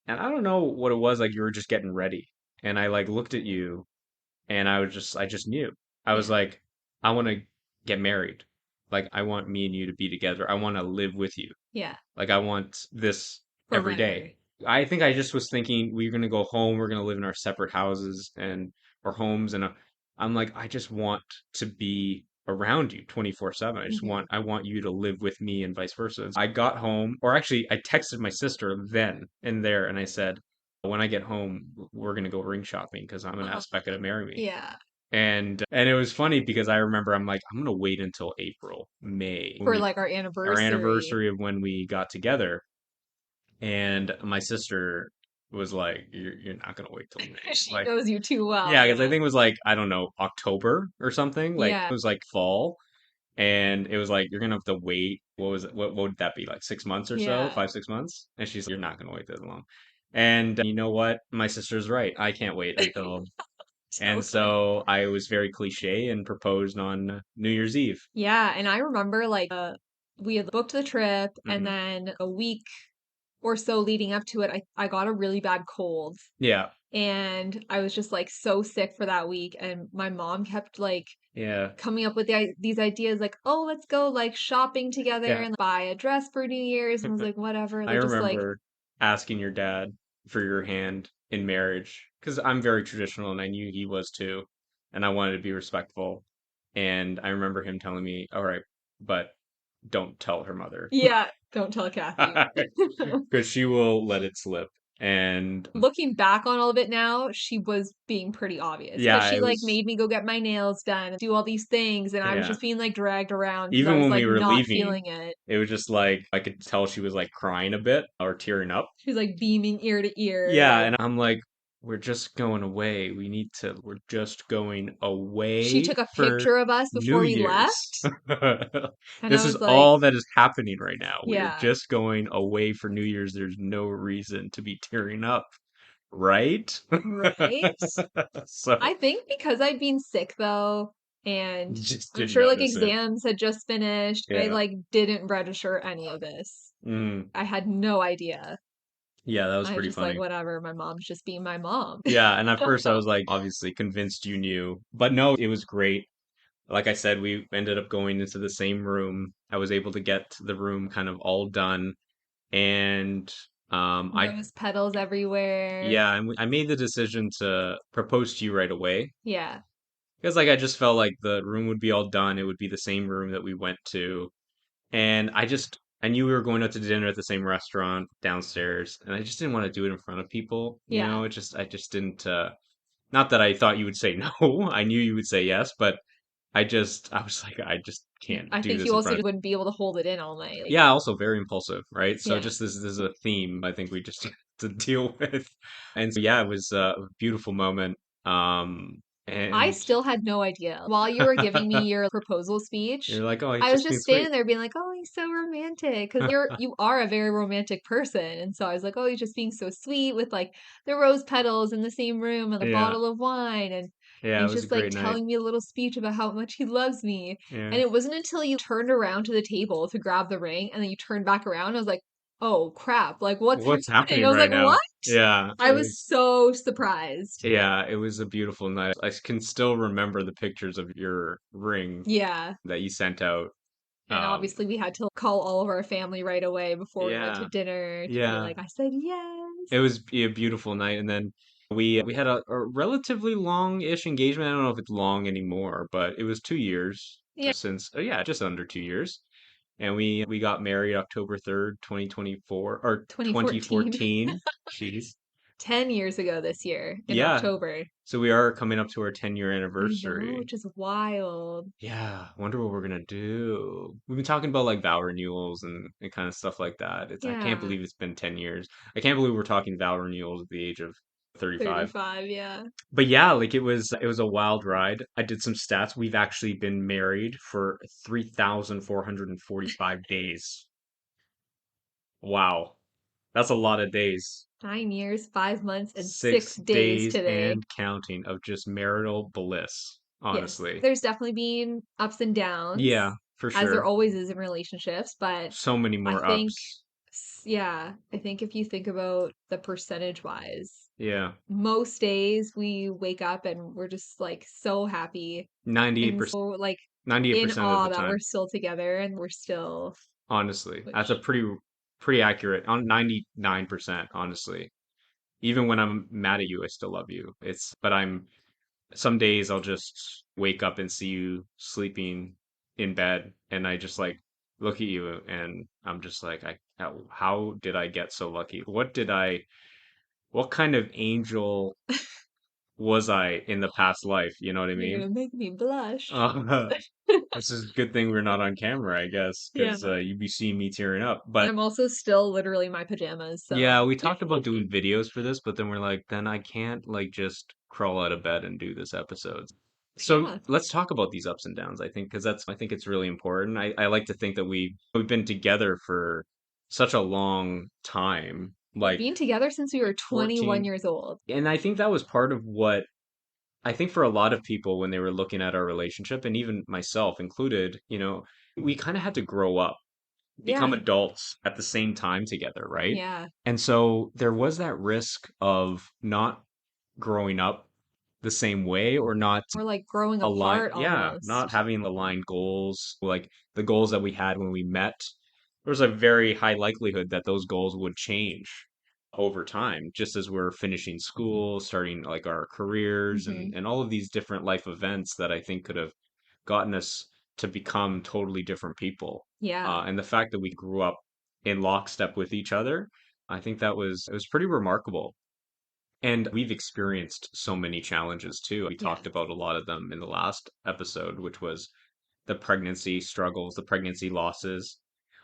And I don't know what it was, like you were just getting ready. And I like looked at you and I just knew. I was Yeah. like, I want to get married. Like I want me and you to be together. I want to live with you. Yeah. Like I want this every day. Forever. I think I just was thinking we're gonna go home, we're gonna live in our separate houses and our homes, and I'm like, I just want to be around you 24/7. Hmm. I want you to live with me and vice versa. I got home, or actually I texted my sister then and there, and I said, when I get home, we're gonna go ring shopping because I'm gonna Uh-huh. ask Becca to marry me. Yeah. And it was funny because I remember I'm like, I'm gonna wait until April, May, when For we like our our anniversary. anniversary of when we got together. And my sister was like, you're not gonna wait till May. She Like, knows you too well. yeah, because I Yeah. think it was like, I don't know, October or something. Like Yeah. it was like fall. And it was like, you're gonna have to wait. What was it? What would that be? Like 6 months or so? Yeah. 5, 6 months? And she's like, you're not gonna wait that long. And you know what? My sister's right. I can't wait until. So And funny. so I was very cliche and proposed on New Year's Eve. Yeah, and I remember like we had booked the trip and Hmm. then a week or so leading up to it, I got a really bad cold Yeah, and I was just like so sick for that week and my mom kept like yeah, coming up with these ideas like, "Oh, let's go like shopping together yeah. and buy a dress for New Year's." And I was like, "Whatever." I Like just like, remember asking your dad for your hand in marriage because I'm very traditional and I knew he was too, and I wanted to be respectful. And I remember him telling me, "All right, but don't tell her mother yeah, don't tell Kathy. because she will let it slip." And Looking back on all of it now, she was being pretty obvious because yeah, she it like was, made me go get my nails done and do all these things, and I was yeah. just being like dragged around because I Even was when like we were not leaving, feeling it. it was just like I could tell she was like crying a bit or tearing up. She was like beaming ear to ear, Yeah, like and I'm like, we're just going away. We're just going she away took a for picture of us New before we Year's. left, and I This is was like, all that is happening right now. We are yeah, just going away for New Year's. There's no reason to be tearing up, right? right? I So think because I'd been sick though, and you just I'm didn't sure like notice it. exams had just finished, I Yeah. like didn't register any of this. Mm. I had no idea. Yeah, that was I was pretty just like, funny. whatever, my mom's just being my mom. Yeah, and at first I was like obviously convinced you knew, but no, it was great. Like I said, we ended up going into the same room. I was able to get the room kind of all done, and I Rose petals everywhere. yeah, and I made the decision to propose to you right away Yeah, because like I just felt like the room would be all done. It would be the same room that we went to, and I knew we were going out to dinner at the same restaurant downstairs, and I just didn't want to do it in front of people. You yeah. know, I just didn't. Not that I thought you would say no. I knew you would say yes, but I was like, I just can't I do think this you in also front of. just wouldn't be able to hold it in all night. Like, Yeah, also very impulsive, right? So yeah. just this is a theme I think we just have to deal with. And so yeah, it was a beautiful moment. I And still had no idea. While you were giving me your proposal speech, you're like, oh, he's I was just being just sweet. standing there being like, "Oh, he's so romantic." Because you are a very romantic person. And so I was like, "Oh, he's just being so sweet with like the rose petals in the same room and a Yeah, bottle of wine and yeah, it he's was a just like great night. telling me a little speech about how much he loves me." And Yeah, it wasn't until you turned around to the table to grab the ring and then you turned back around, I was like, "Oh crap, like what's what's happening?" happening I was right like, now? "What?" Yeah, I was so surprised. it was a beautiful night. I can still remember the pictures of your ring Yeah. that you sent out. And Um, obviously, we had to call all of our family right away before we went to yeah, dinner to be yeah. like, I said yes. It was a beautiful night, and then we had a relatively long-ish engagement. I don't know if it's long anymore, but it was 2 years Yeah, since, yeah, just under 2 years. And we got married October 3rd, 2024 or 2014. 2014. Jeez. 10 years ago this year in Yeah. October. So we are coming up to our 10-year I know, anniversary. which is wild. Yeah, wonder what we're gonna do. We've been talking about like vow renewals and kind of stuff like that. I can't Yeah, believe it's been 10 years. I can't believe we're talking vow renewals at the age of 35. 35, yeah. But yeah, like it was a wild ride. I did some stats. We've actually been married for 3,445 days. Wow. That's a lot of days. 9 years, 5 months, and six 6 days days today. and counting of just marital bliss, Yes, honestly. there's definitely been ups and Yeah, downs. for as there sure. always is in relationships. But So many I more think, ups. yeah, I think if you think about the percentage wise, Yeah. most days we wake up and we're just like so happy and 98%, so like in 98% of awe the that time. we're still together and we're still, Honestly, that's a which, pretty accurate on 99%, honestly. Even when I'm mad at you, I still love you. But some days I'll just wake up and see you sleeping in bed, and I just like look at you, and I'm just like, how did I get so lucky? What kind of angel was I in the past life? You know what I you're mean? gonna make me blush. Uh, this is a good thing we're not on camera, I guess, Yeah. because you'd be seeing me tearing up. But I'm also still literally in my pajamas, yeah, so we talked about doing videos for this, but then we're like, then I can't like just crawl out of bed and do this episode. So yeah. let's talk about these ups and downs, I think, because I think it's really important. I like to think that we've been together for such a long time, We've like been together since we were 21 14. years old. And I think that was part of what I think for a lot of people when they were looking at our relationship, and even myself included, we kind of had to grow up, become Yeah. adults at the same time together, right? Yeah. And so there was that risk of not growing up the same way or not We're like growing align, apart yeah, not almost. having aligned goals, like the goals that we had when we met. There's a very high likelihood that those goals would change over time, just as we're finishing school, starting like our careers Hmm. and all of these different life events that I think could have gotten us to become totally different people. Yeah. And the fact that we grew up in lockstep with each other, I think it was pretty remarkable. And we've experienced so many challenges too. We talked Yes. about a lot of them in the last episode, which was the pregnancy struggles, the pregnancy losses.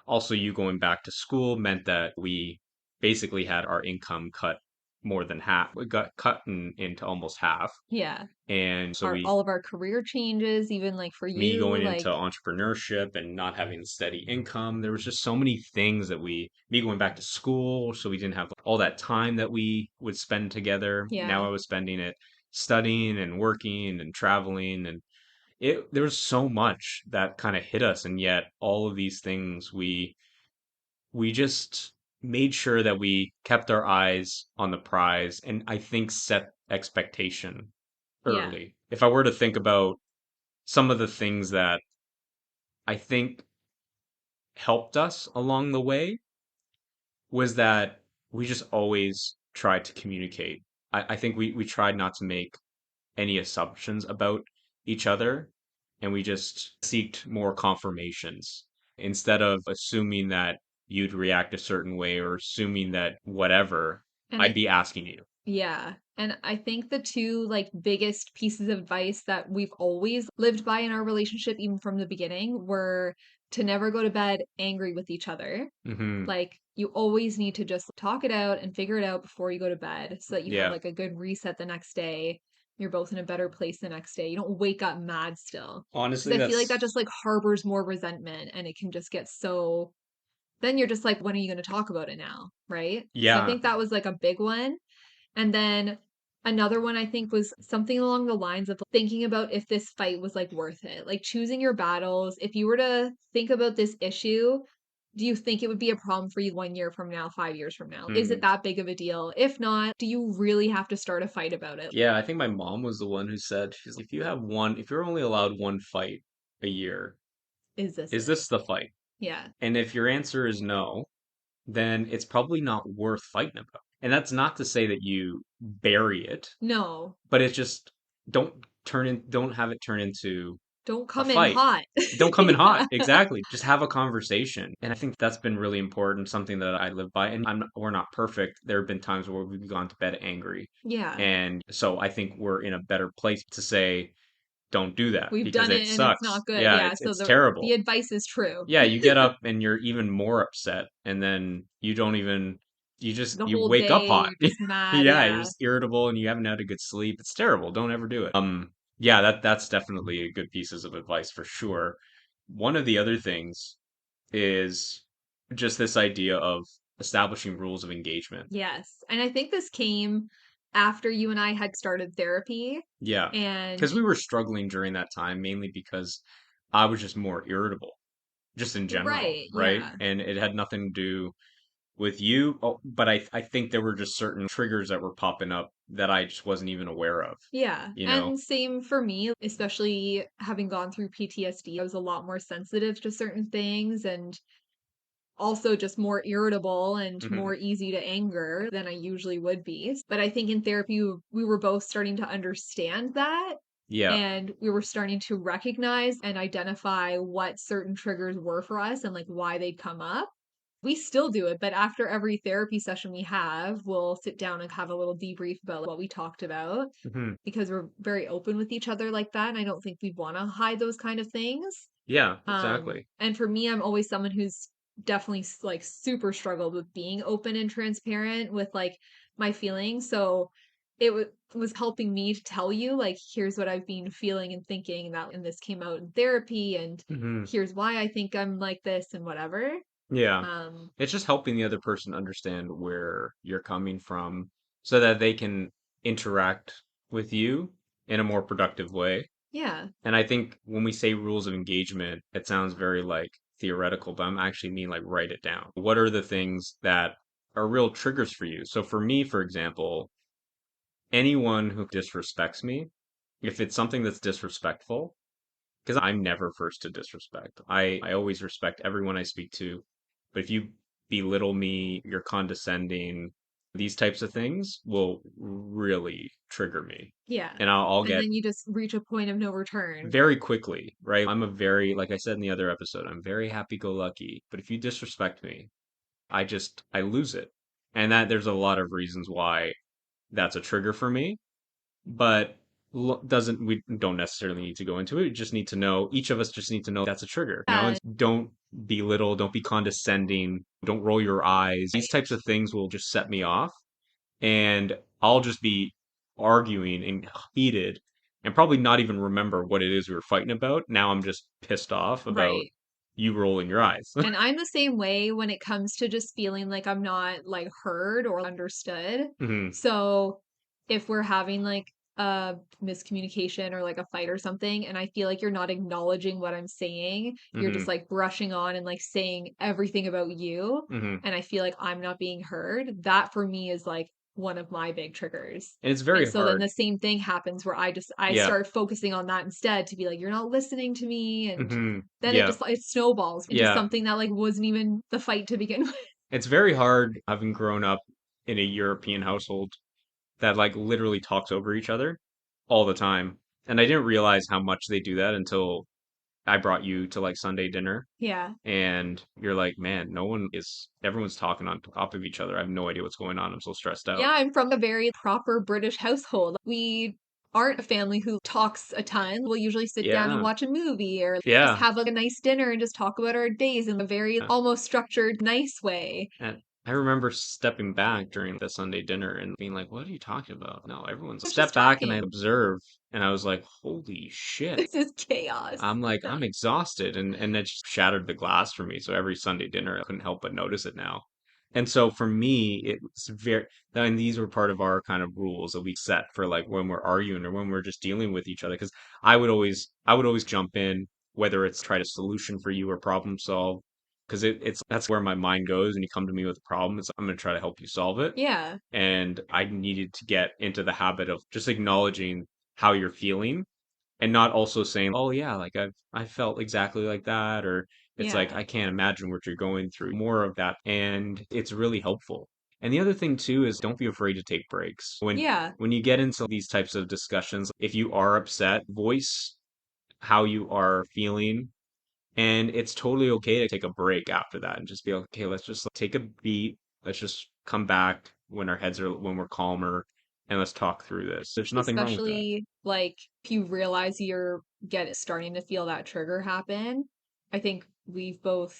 Also, you going back to school meant that we basically had our income cut more than half. We got cut into almost half. Yeah. And so Our all of our career changes, even like for me you, going into like entrepreneurship and not having steady income, there was just so many things that me going back to school, so we didn't have all that time that we would spend together. Now yeah. I was spending it studying and working and traveling, and there was so much that kind of hit us, and yet all of these things we just made sure that we kept our eyes on the prize, and I think set expectation Yeah. early. If I were to think about some of the things that I think helped us along the way was that we just always tried to communicate. I think we tried not to make any assumptions about each other, and we just seeked more confirmations instead of assuming that you'd react a certain way or assuming that whatever, And I'd I be asking you. Yeah. And I think the two like biggest pieces of advice that we've always lived by in our relationship, even from the beginning, were to never go to bed angry with each other. Hmm. Like you always need to just talk it out and figure it out before you go to bed so that you have Yeah. like a good reset the next day. You're both in a better place the next day. You don't wake up mad still. Because Honestly, I feel like that just that's like harbors more resentment and it can just get so, then you're just like, when are you going to talk about it now? Right. So I yeah. think that was like a big one. And then another one I think was something along the lines of thinking about if this fight was like worth it, like choosing your battles. If you were to think about this issue, do you think it would be a problem for you 1 year from now, 5 years from now? Is it Hmm. that big of a deal? If not, do you really have to start a fight about it? Yeah, I think my mom was the one who said, she's like, if you're only allowed one fight a year, Is this is it? this the fight? Yeah. And if your answer is no, then it's probably not worth fighting about. And that's not to say that you bury it, No, but it's just don't have it turn into don't a come in fight. hot. Don't come in hot. Yeah. Exactly. Just have a conversation. And I think that's been really important, something that I live by. And we're not perfect. There have been times where we've gone to bed angry. Yeah. And so I think we're in a better place to say, don't do that We've because done it it and it's sucks. not good. Yeah, Yeah. So it's the terrible. advice is true. Yeah, you get up and you're even more upset, and then you don't even The you whole wake up day hot. you're just mad. Yeah, you're Yeah. just irritable and you haven't had a good sleep. It's terrible. Don't ever do it. Yeah, that's definitely a good pieces of advice for sure. One of the other things is just this idea of establishing rules of engagement. Yes. And I think this came after you and I had started therapy. Yeah, And because we were struggling during that time mainly because I was just more irritable. just in general, Right, right? yeah. And it had nothing to do with you, but I think there were just certain triggers that were popping up that I just wasn't even aware of, Yeah. you know? And same for me, especially having gone through PTSD. I was a lot more sensitive to certain things and also just more irritable and Hmm. more easy to anger than I usually would be. But I think in therapy, we were both starting to understand that. Yeah. And we were starting to recognize and identify what certain triggers were for us and like why they'd come up. We still do it, but after every therapy session we have, we'll sit down and have a little debrief about what we talked about Hmm. because we're very open with each other like that. And I don't think we want to hide those kind of things. Yeah, exactly. And for me, I'm always someone who's definitely like super struggled with being open and transparent with like my feelings. So was helping me to tell you like here's what I've been feeling and thinking and this came out in therapy and Hmm. here's why I think I'm like this and whatever. Yeah. Um It's just helping the other person understand where you're coming from so that they can interact with you in a more productive way. yeah. And I think when we say rules of engagement, it sounds very like theoretical, but I'm actually mean like write it down. What are the things that are real triggers for you? So for me, for example, anyone who disrespects me, if it's something that's disrespectful, because I'm never first to disrespect. I always respect everyone I speak to. But if you belittle me, you're condescending, these types of things will really trigger me. Yeah. And I'll And get then you just reach a point of no return. very quickly, right? I'm a very, like I said in the other episode, I'm very happy-go-lucky. But if you disrespect me, I lose it. And that there's a lot of reasons why that's a trigger for me. But doesn't we don't necessarily need to go into it. We just need to know, each of us just need to know that's a trigger, Yeah. and don't belittle, don't be condescending, don't roll your eyes. These types of things will just set me off, and I'll just be arguing and heated and probably not even remember what it is we were fighting about. Now I'm just pissed off about Right. you rolling your eyes. And I'm the same way when it comes to just feeling like I'm not like heard or understood. Hmm. So if we're having like a miscommunication or like a fight or something, and I feel like you're not acknowledging what I'm saying, you're just Hmm. like brushing on and like saying everything about you, Hmm. and I feel like I'm not being heard, that for me is like one of my big triggers. And it's And very so then hard. the same thing happens where I Yeah. start focusing on that instead to be like, you're not listening to me, and Hmm. then it Yeah. just it snowballs into Yeah. something that like wasn't even the fight to begin with. It's very hard having grown up in a European household that like literally talks over each other all the time. And I didn't realize how much they do that until I brought you to like Sunday dinner Yeah. and you're like, man, everyone's talking on top of each other. I have no idea what's going on. I'm so stressed Yeah, out. I'm from a very proper British household. We aren't a family who talks a ton. We'll usually sit down and Yeah. watch a movie or just Yeah. have like a nice dinner and just talk about our days in a very almost structured, nice way. And I remember stepping back during the Sunday dinner and being like, what are you talking about? No, everyone's We're step just back and I talking. observe and I was like, holy shit. This is chaos. I'm like, No. I'm exhausted. And it just shattered the glass for me. So every Sunday dinner, I couldn't help but notice it now. And so for me, it's very, and these were part of our kind of rules that we set for like when we're arguing or when we're just dealing with each other. Because I would always jump in, whether it's try to solution for you or problem solve. Because that's where my mind goes. And you come to me with a problem, I'm going to try to help you solve it. Yeah. And I needed to get into the habit of just acknowledging how you're feeling and not also saying, "Oh yeah, like I felt exactly like that," or it's like Yeah. I can't imagine what you're going through. More of that, and it's really helpful. And the other thing too is don't be afraid to take breaks. Yeah. When you get into these types of discussions, if you are upset, voice how you are feeling, and it's totally okay to take a break after that and just be like, okay, let's just take a beat. Let's just come back when we're calmer, and let's talk through this. There's nothing wrong with that. Especially like if you realize you're get starting to feel that trigger happen. I think we've both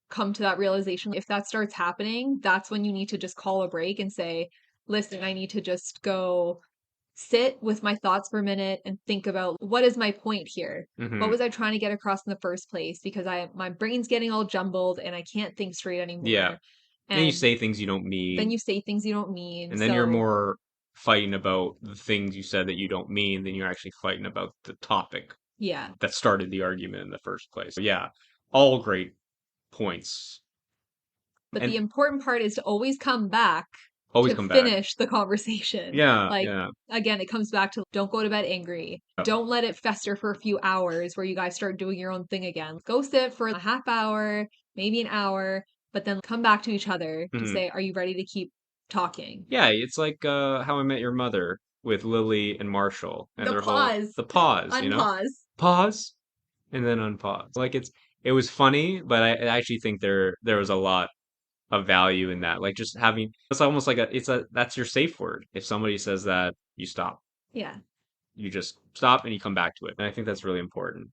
come to that realization. If that starts happening, that's when you need to just call a break and say, listen, I need to just go sit with my thoughts for a minute and think about what is my point here? What Hmm. was I trying to get across in the first place? Because my brain's getting all jumbled and I can't think straight Yeah. anymore. Then you And say things you don't then mean, you say things you don't mean. and then you're So, more fighting about the things you said that you don't mean than you're actually fighting about the topic yeah. that started the argument in the first place. So, yeah, all great points. But the And important part is to always come back always to come back. finish the conversation. Yeah, Like, yeah. again, it comes back to don't go to bed angry. Don't let it fester for a few hours where you guys start doing your own thing again. Go sit for a half hour, maybe an hour, but then come back to each other to Mhm. say, are you ready to keep talking? Yeah, it's like How I Met Your Mother with Lily and Marshall and The their whole pause, the pause, unpause. pause and then unpause. Like it was funny, but I actually think there was a lot of value in that. Like just having it's almost like a that's your safe word. If somebody says that, you stop. Yeah. You just stop and you come back to it. And I think that's really important.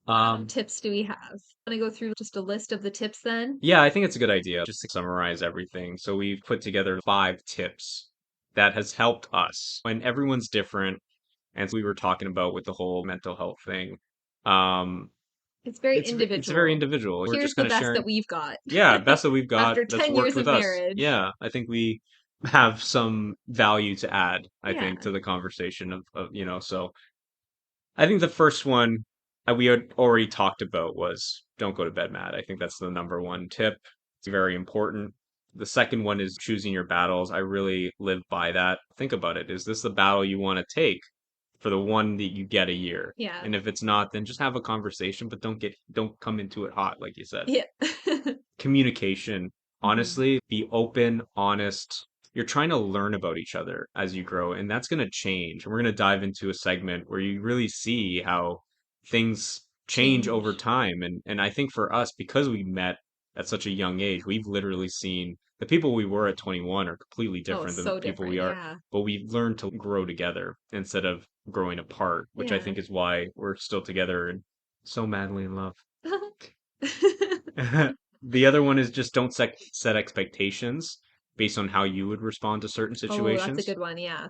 Um, Tips do we have? Want to go through just a list of the tips then? yeah, I think it's a good idea just to summarize everything. So we've put together 5 tips that has helped us when everyone's different. And so we were talking about with the whole mental health thing. Um, It's very it's very individual. individual. We're Here's just the kind of best sharing, that we've got yeah, best that we've got after that's 10 worked years with of us. marriage. Yeah, I think we have some value to add, I think, Yeah. to the conversation so I think the first one we had already talked about was don't go to bed mad. I think that's the number one tip. It's very important. The second one is choosing your battles. I really live by that. Think about it. Is this the battle you want to take for the one that you get a year? Yeah. And if it's not, then just have a conversation, but don't come into it hot, like you said. Yeah. Communication. Mhm. Honestly, be open, honest. You're trying to learn about each other as you grow, and that's going to change. And we're going to dive into a segment where you really see how things change over Change. time. And I think for us, because we met at such a young age, we've literally seen the people we were at 21 are completely Oh, different than the so people we different. are, Yeah. but we've learned to grow together instead of growing apart, which I Yeah. think is why we're still together and so madly in love. The other one is just don't set expectations based on how you would respond to certain Oh, that's a situations, good one. Yeah.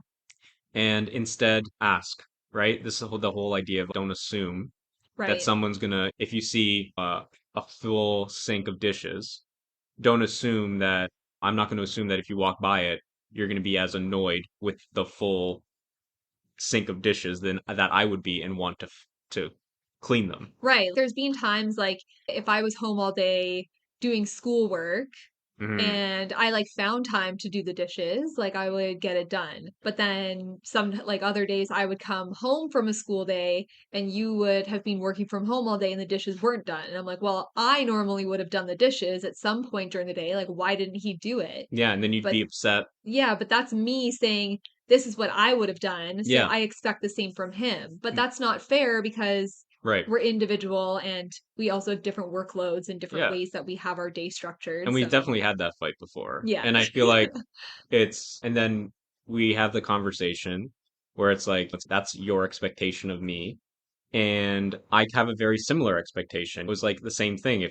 and instead ask, right? This is the whole idea of don't assume that Right. someone's gonna, if you see a full sink of dishes, don't assume that, I'm not going to assume that if you walk by it, you're going to be as annoyed with the full sink of dishes than that I would be and want to clean them. Right. There's been times like if I was home all day doing schoolwork Hmm. and I like found time to do the dishes, like I would get it done. But then some like other days I would come home from a school day and you would have been working from home all day and the dishes weren't done. And I'm like, well, I normally would have done the dishes at some point during the day. Like, why didn't he do it? Yeah, and then you'd But be upset. yeah, but that's me saying this is what I would have done, so Yeah, I expect the same from him. But that's not fair because right. we're individual and we also have different workloads and different Yeah. ways that we have our day structured. And we've So, definitely had that fight before. yeah. And I feel like and then we have the conversation where it's like, that's your expectation of me. And I have a very similar expectation. It was like the same thing.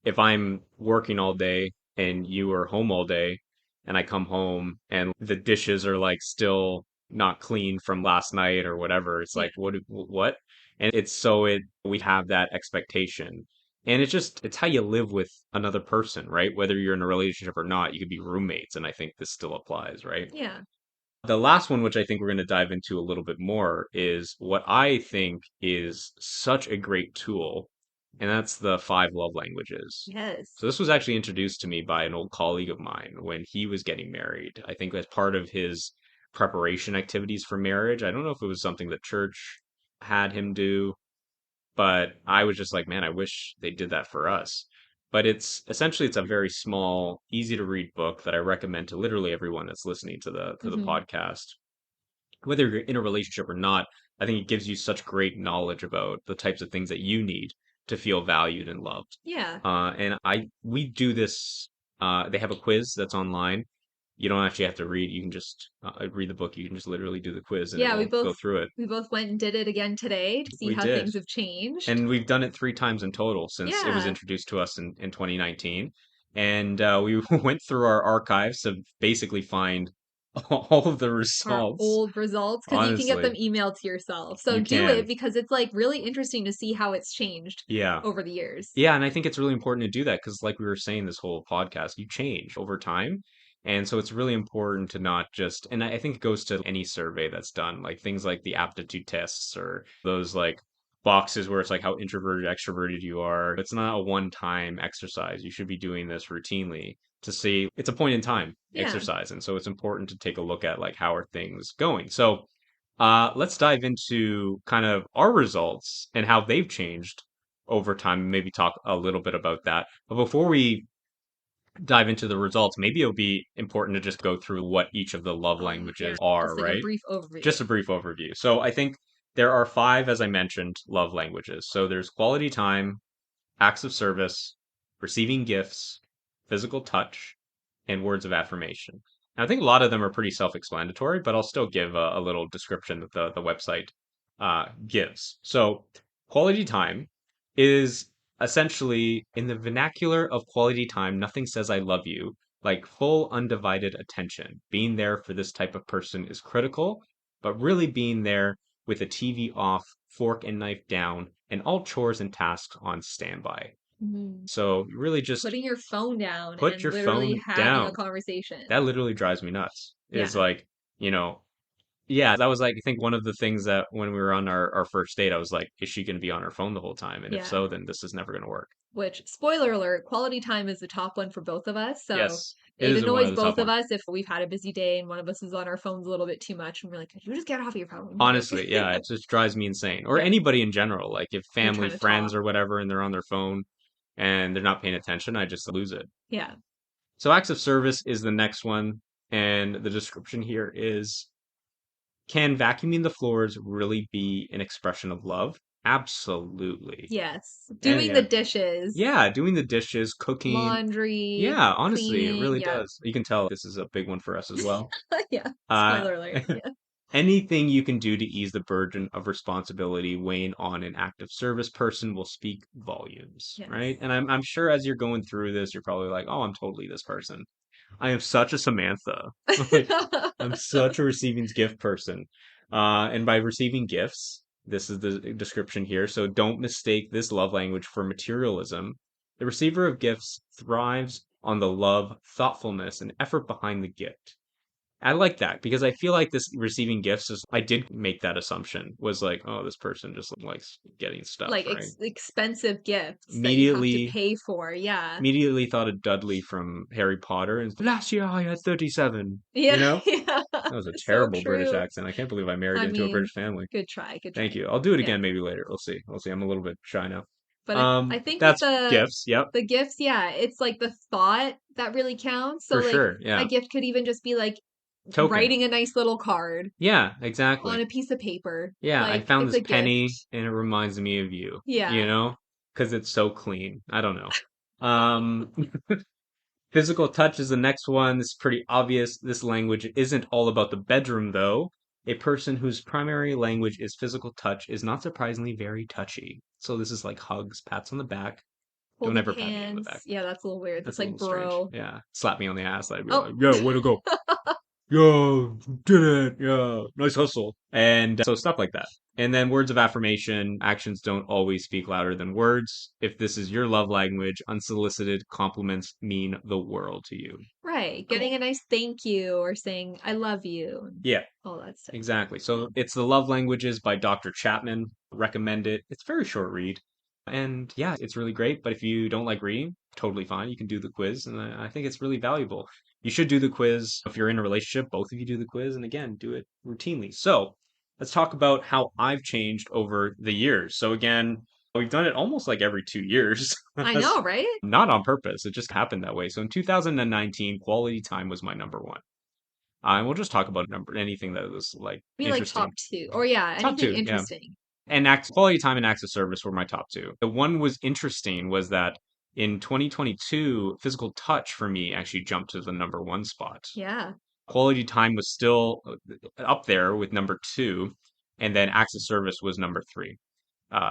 If I'm working all day and you are home all day and I come home and the dishes are like still not clean from last night or whatever, it's Yeah. like what? And it's so it we have that expectation. And it's how you live with another person, right? Whether you're in a relationship or not, you could be roommates, and I think this still applies, right? Yeah. The last one, which I think we're going to dive into a little bit more, is what I think is such a great tool, and that's the 5 love languages. So Yes. this was actually introduced to me by an old colleague of mine when he was getting married. I think as part of his preparation activities for marriage. I don't know if it was something the church had him do, but I was just like, man, I wish they did that for us. But it's a very small, easy to read book that I recommend to literally everyone that's listening to the Hmm. podcast. Whether you're in a relationship or not, I think it gives you such great knowledge about the types of things that you need to feel valued and loved. Yeah. And we do this. They have a quiz that's online. You don't actually have to read. You can just read the book. You can just literally do the quiz, and it Yeah, will go through it. we both went and did it again today to see We how did. things have changed. And we've done it 3 times in total since it was Yeah. introduced to us in 2019. And we went through our archives to basically find all of the Our results. old results because you can get them Honestly, emailed to yourself. So you do it can. because it's like really interesting to see how it's changed Yeah. over the years. Yeah. And I think it's really important to do that because, like we were saying this whole podcast, you change over time. And so it's really important to not just, and I think it goes to any survey that's done, like things like the aptitude tests or those like boxes where it's like how introverted, extroverted you are. It's not a one-time exercise. You should be doing this routinely to see it's a point in time Yeah. exercise. And so it's important to take a look at like how are things going. So let's dive into kind of our results and how they've changed over time and maybe talk a little bit about that. But before we dive into the results, maybe it'll be important to just go through what each of the love Yeah. languages are, Just like a right? brief overview. Just a brief overview. So I think there are five, as I mentioned, love languages. So there's quality time, acts of service, receiving gifts, physical touch, and words of affirmation. And I think a lot of them are pretty self-explanatory, but I'll still give a little description that the website gives. So quality time is essentially in the vernacular of quality time, nothing says I love you like full undivided attention. Being there for this type of person is critical, but really being there with a TV off, fork and knife down, and all chores and tasks on standby. Mhm. So really just Putting your phone down put and your literally phone having a down. conversation. That literally drives me nuts. Is Yeah. like, you know, yeah, that was like I think one of the things that when we were on our first date, I was like, is she gonna be on her phone the whole time? And if Yeah. so, then this is never gonna work. Which, spoiler alert, quality time is the top one for both of us. So Yes, it it is one annoys of the top both of ones. us if we've had a busy day and one of us is on our phones a little bit too much and we're like, could you just get off your phone? Like, Honestly, yeah, it just drives me insane. Or yeah, anybody in general, like if you're family, trying to friends, talk. or whatever, and they're on their phone and they're not paying attention, I just lose it. Yeah. So acts of service is the next one, and the description here is can vacuuming the floors really be an expression of love? Absolutely. Yes. And Doing the yeah. dishes, Yeah, doing the dishes, cooking. laundry, Yeah, honestly, it cleaning. really Yeah. does. You can tell this is a big one for us as well. Yeah. Uh, Spoiler alert. Yeah. anything you can do to ease the burden of responsibility weighing on an active service person will speak volumes, right? Yes. And I'm sure as you're going through this, you're probably like, oh, I'm totally this person. I am such a Samantha. Like, I'm such a receiving gift person. And by receiving gifts, this is the description here. So don't mistake this love language for materialism. The receiver of gifts thrives on the love, thoughtfulness, and effort behind the gift. I like that because I feel like this receiving gifts is, I did make that assumption, was like, oh, this person just likes getting stuff, Like right? expensive gifts that you have to Immediately pay for. Yeah. immediately thought of Dudley from Harry Potter and last year I had 37, Yeah. you know? Yeah. That was a So terrible British true. accent. I can't believe I married I into a mean, British family. good try. Good Thank try. you. I'll do it Yeah. again maybe later. We'll see. We'll see. I'm a little bit shy now. But I think with That's gifts. Yep, the gifts, yeah, it's like the thought that really counts. So for like sure. a Yeah. gift could even just be like Token. writing a nice little card Yeah, on exactly. a piece of paper. Yeah, I Like found it's this a penny gift. and it reminds me of you, you Yeah. know? Because it's so clean. I don't know. Um, Physical touch is the next one. This is pretty obvious. This language isn't all about the bedroom, though. A person whose primary language is physical touch is not surprisingly very touchy. So this is like hugs, pats on the back. Don't Holding ever pat me on the back. hands. Yeah, that's a little weird. That's That's a like little strange. bro. Yeah. Slap me on the ass. I'd be Oh. like, yo, way to go. Yo, did it. Yeah, nice hustle. And so stuff like that. And then words of affirmation, actions don't always speak louder than words. If this is your love language, unsolicited compliments mean the world to you. Right. Getting Cool. a nice thank you or saying I love you and Yeah, all that stuff. exactly. So it's The Love Languages by Dr. Chapman. Recommend it. It's a very short read. And yeah, it's really great. But if you don't like reading, totally fine. You can do the quiz. And I think it's really valuable. You should do the quiz. If you're in a relationship, both of you do the quiz. And again, do it routinely. So let's talk about how I've changed over the years. So again, we've done it almost like every 2 years. I know, right? Not on purpose. It just happened that way. So in 2019, quality time was my number one. And we'll just talk about number anything that was like Be like top interesting. two. Or yeah, Top anything two, yeah. interesting. And quality time and acts of service were my top two. The one was interesting was that in 2022, physical touch for me actually jumped to the number one spot. Yeah. Quality time was still up there with number two, and then acts of service was number three,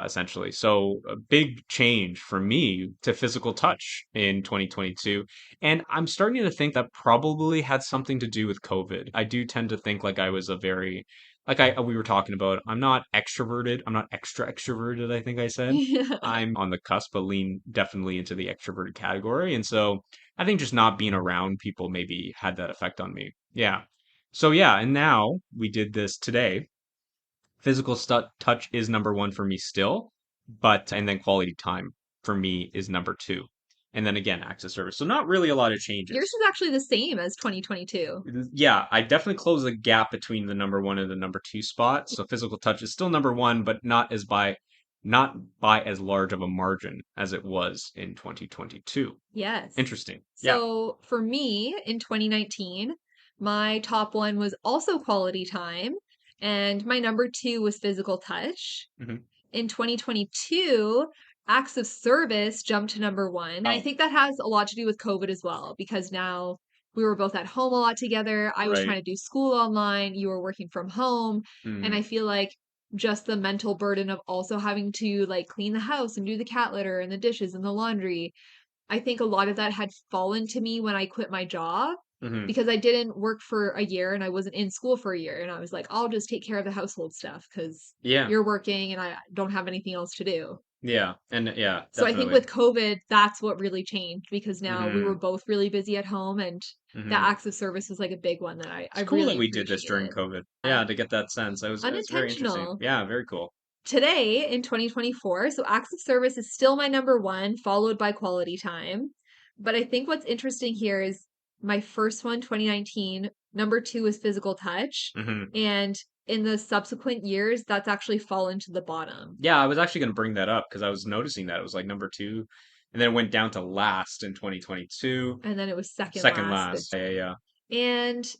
essentially. So a big change for me to physical touch in 2022. And I'm starting to think that probably had something to do with COVID. I do tend to think like I was a very, like we were talking about, I'm not extroverted. I'm not extra extroverted, I think I said. Yeah. I'm on the cusp, but lean definitely into the extroverted category. And so I think just not being around people maybe had that effect on me. Yeah. So yeah, and now we did this today touch is number one for me still, but and then quality time for me is number two. And then again, acts of service. So not really a lot of Yours changes. is actually the same as 2022. Yeah, I definitely close the gap between the number one and the number two spot. So physical touch is still number one, but not by as large of a margin as it was in 2022. Yes. Interesting. Yeah. So for me in 2019, my top one was also quality time, and my number two was physical touch. Hmm. In 2022, acts of service jumped to number one. And I Oh, think that has a lot to do with COVID as well, because now we were both at home a lot together. I was right. trying to do school online, you were working from home. And I Mm, feel like just the mental burden of also having to like clean the house and do the cat litter and the dishes and the laundry. I think a lot of that had fallen to me when I quit my job hmm. because I didn't work for a year and I wasn't in school for a year. And I was like, I'll just take care of the household stuff because Yeah. you're working and I don't have anything else to do. Yeah. And yeah, So I think definitely. with COVID, that's what really changed because now we were Hmm. both really busy at home and that Hmm. acts of service was like a big one that I It's cool that really we did this during appreciated. COVID. Uh, Yeah, to get that sense. It was very interesting. Unintentional. Yeah, very cool. Today in 2024, so acts of service is still my number one, followed by quality time. But I think what's interesting here is my first one, 2019, number two is physical touch. Hmm. And in the subsequent years, that's actually fallen to the bottom. Yeah, I was actually going to bring that up because I was noticing that it was like number two, and then it went down to last in 2022, And then it was second second last last. this. Yeah, yeah, And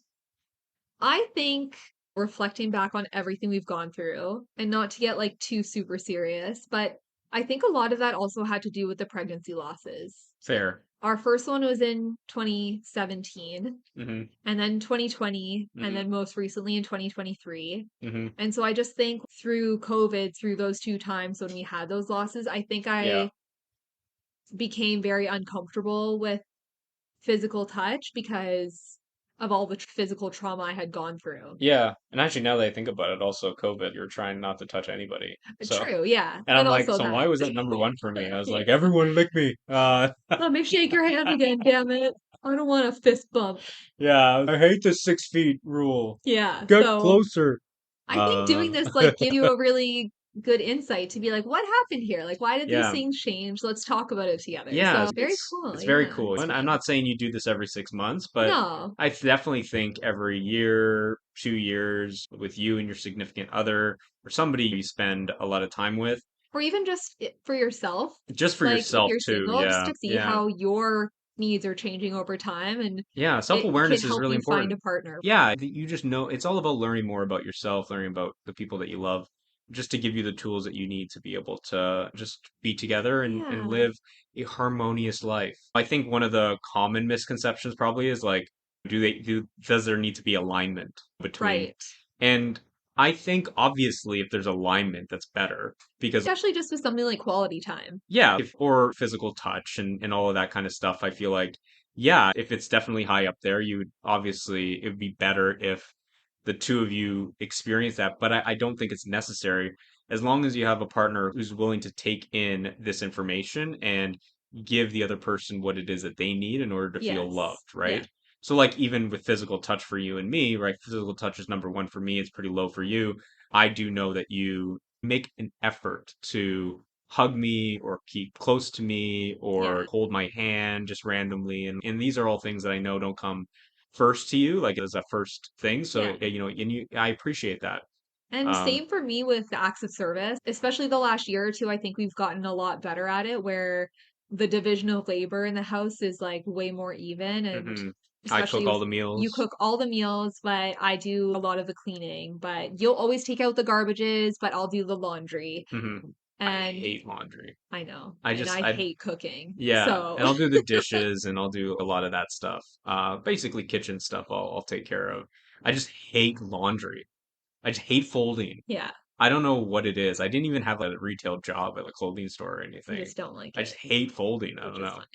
I think reflecting back on everything we've gone through, and not to get like too super serious, but I think a lot of that also had to do with the pregnancy losses. fair. Our first one was in 2017, Hmm. and then 2020, and Hmm. then most recently in 2023. Hmm. And so I just think through COVID, through those two times when we had those losses, I think Yeah. I became very uncomfortable with physical touch because of all the physical trauma I had gone through. Yeah. And actually, now that I think about it, also COVID, you're trying not to touch anybody. So, True, yeah, and but I'm like, also so why that. was that number one for me? I was like, Yeah. everyone lick me. Let me shake your hand again, damn it. I don't want a fist bump. Yeah, I hate the 6 feet rule. Yeah, Get so closer. I think doing this like gives you a really good insight to be like, what happened here? Like, why did these Yeah. things change? Let's talk about it together. Yeah, So very cool. it's very Yeah. cool. And I'm not saying you do this every 6 months, but No, I definitely think every year, 2 years with you and your significant other or somebody you spend a lot of time with, or even just for yourself, just for like if yourself you're too. single, just Yeah, to see yeah. how your needs are changing over time and Yeah, it can self-awareness is help really you find important. a partner. Yeah, you just know it's all about learning more about yourself, learning about the people that you love, just to give you the tools that you need to be able to just be together and Yeah, live a harmonious life. I think one of the common misconceptions probably is like, does there need to be alignment between? right. And I think obviously if there's alignment, that's better because Especially just with something like quality time. yeah, or physical touch and all of that kind of stuff. I feel like, yeah, if it's definitely high up there, you would obviously, it would be better if the two of you experience that. But I don't think it's necessary as long as you have a partner who's willing to take in this information and give the other person what it is that they need in order to feel Yes. loved, Yeah. right? So, like, even with physical touch for you and me, right? Physical touch is number one for me, it's pretty low for you. I do know that you make an effort to hug me or keep close to me or Yeah. hold my hand just randomly. And these are all things that I know don't come first to you, like as a first thing. So, Yeah. I appreciate that. And Um, same for me with the acts of service, especially the last year or two. I think we've gotten a lot better at it where the division of labor in the house is like way more even. And mhm. I cook especially all with the you meals. cook all the meals, but I do a lot of the cleaning. But you'll always take out the garbages, but I'll do the laundry. Mhm. I And hate laundry. I know, I and just, I I, hate cooking. yeah, So, and I'll do the dishes and I'll do a lot of that stuff. Basically kitchen stuff I'll take care of. I just hate laundry. I just hate folding. yeah, I don't know what it is. I didn't even have like, a retail job at a clothing store or you anything. just don't like I just it, hate folding. I which don't is know. fine.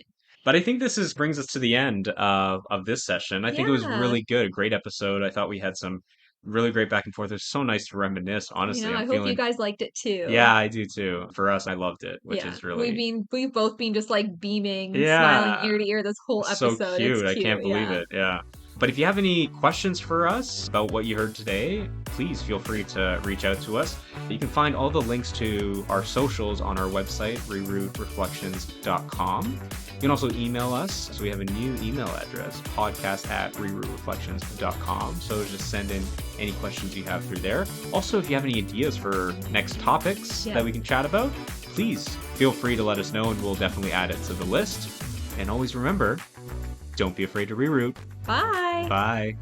But I think this is brings us to the end of this session. I think it was Yeah, really good, a great episode. I thought we had some really great back and forth. It was so nice to reminisce. Honestly, I I'm hope you feeling, guys liked it too. yeah, I do too. For us, I loved it, which Yeah, is really, we've both been just like beaming, smiling yeah, ear to ear this whole so episode. It's cute. I can't cute. believe Yeah. it. Yeah. But if you have any questions for us about what you heard today, please feel free to reach out to us. You can find all the links to our socials on our website, reroutereflections.com. You can also email us. So we have a new email address, podcast@reroutereflections.com. So just send in any questions you have through there. Also, if you have any ideas for next topics that we can chat about, please feel free to let us know and we'll definitely add it to the list. And always remember, don't be afraid to reroute. Bye. Bye.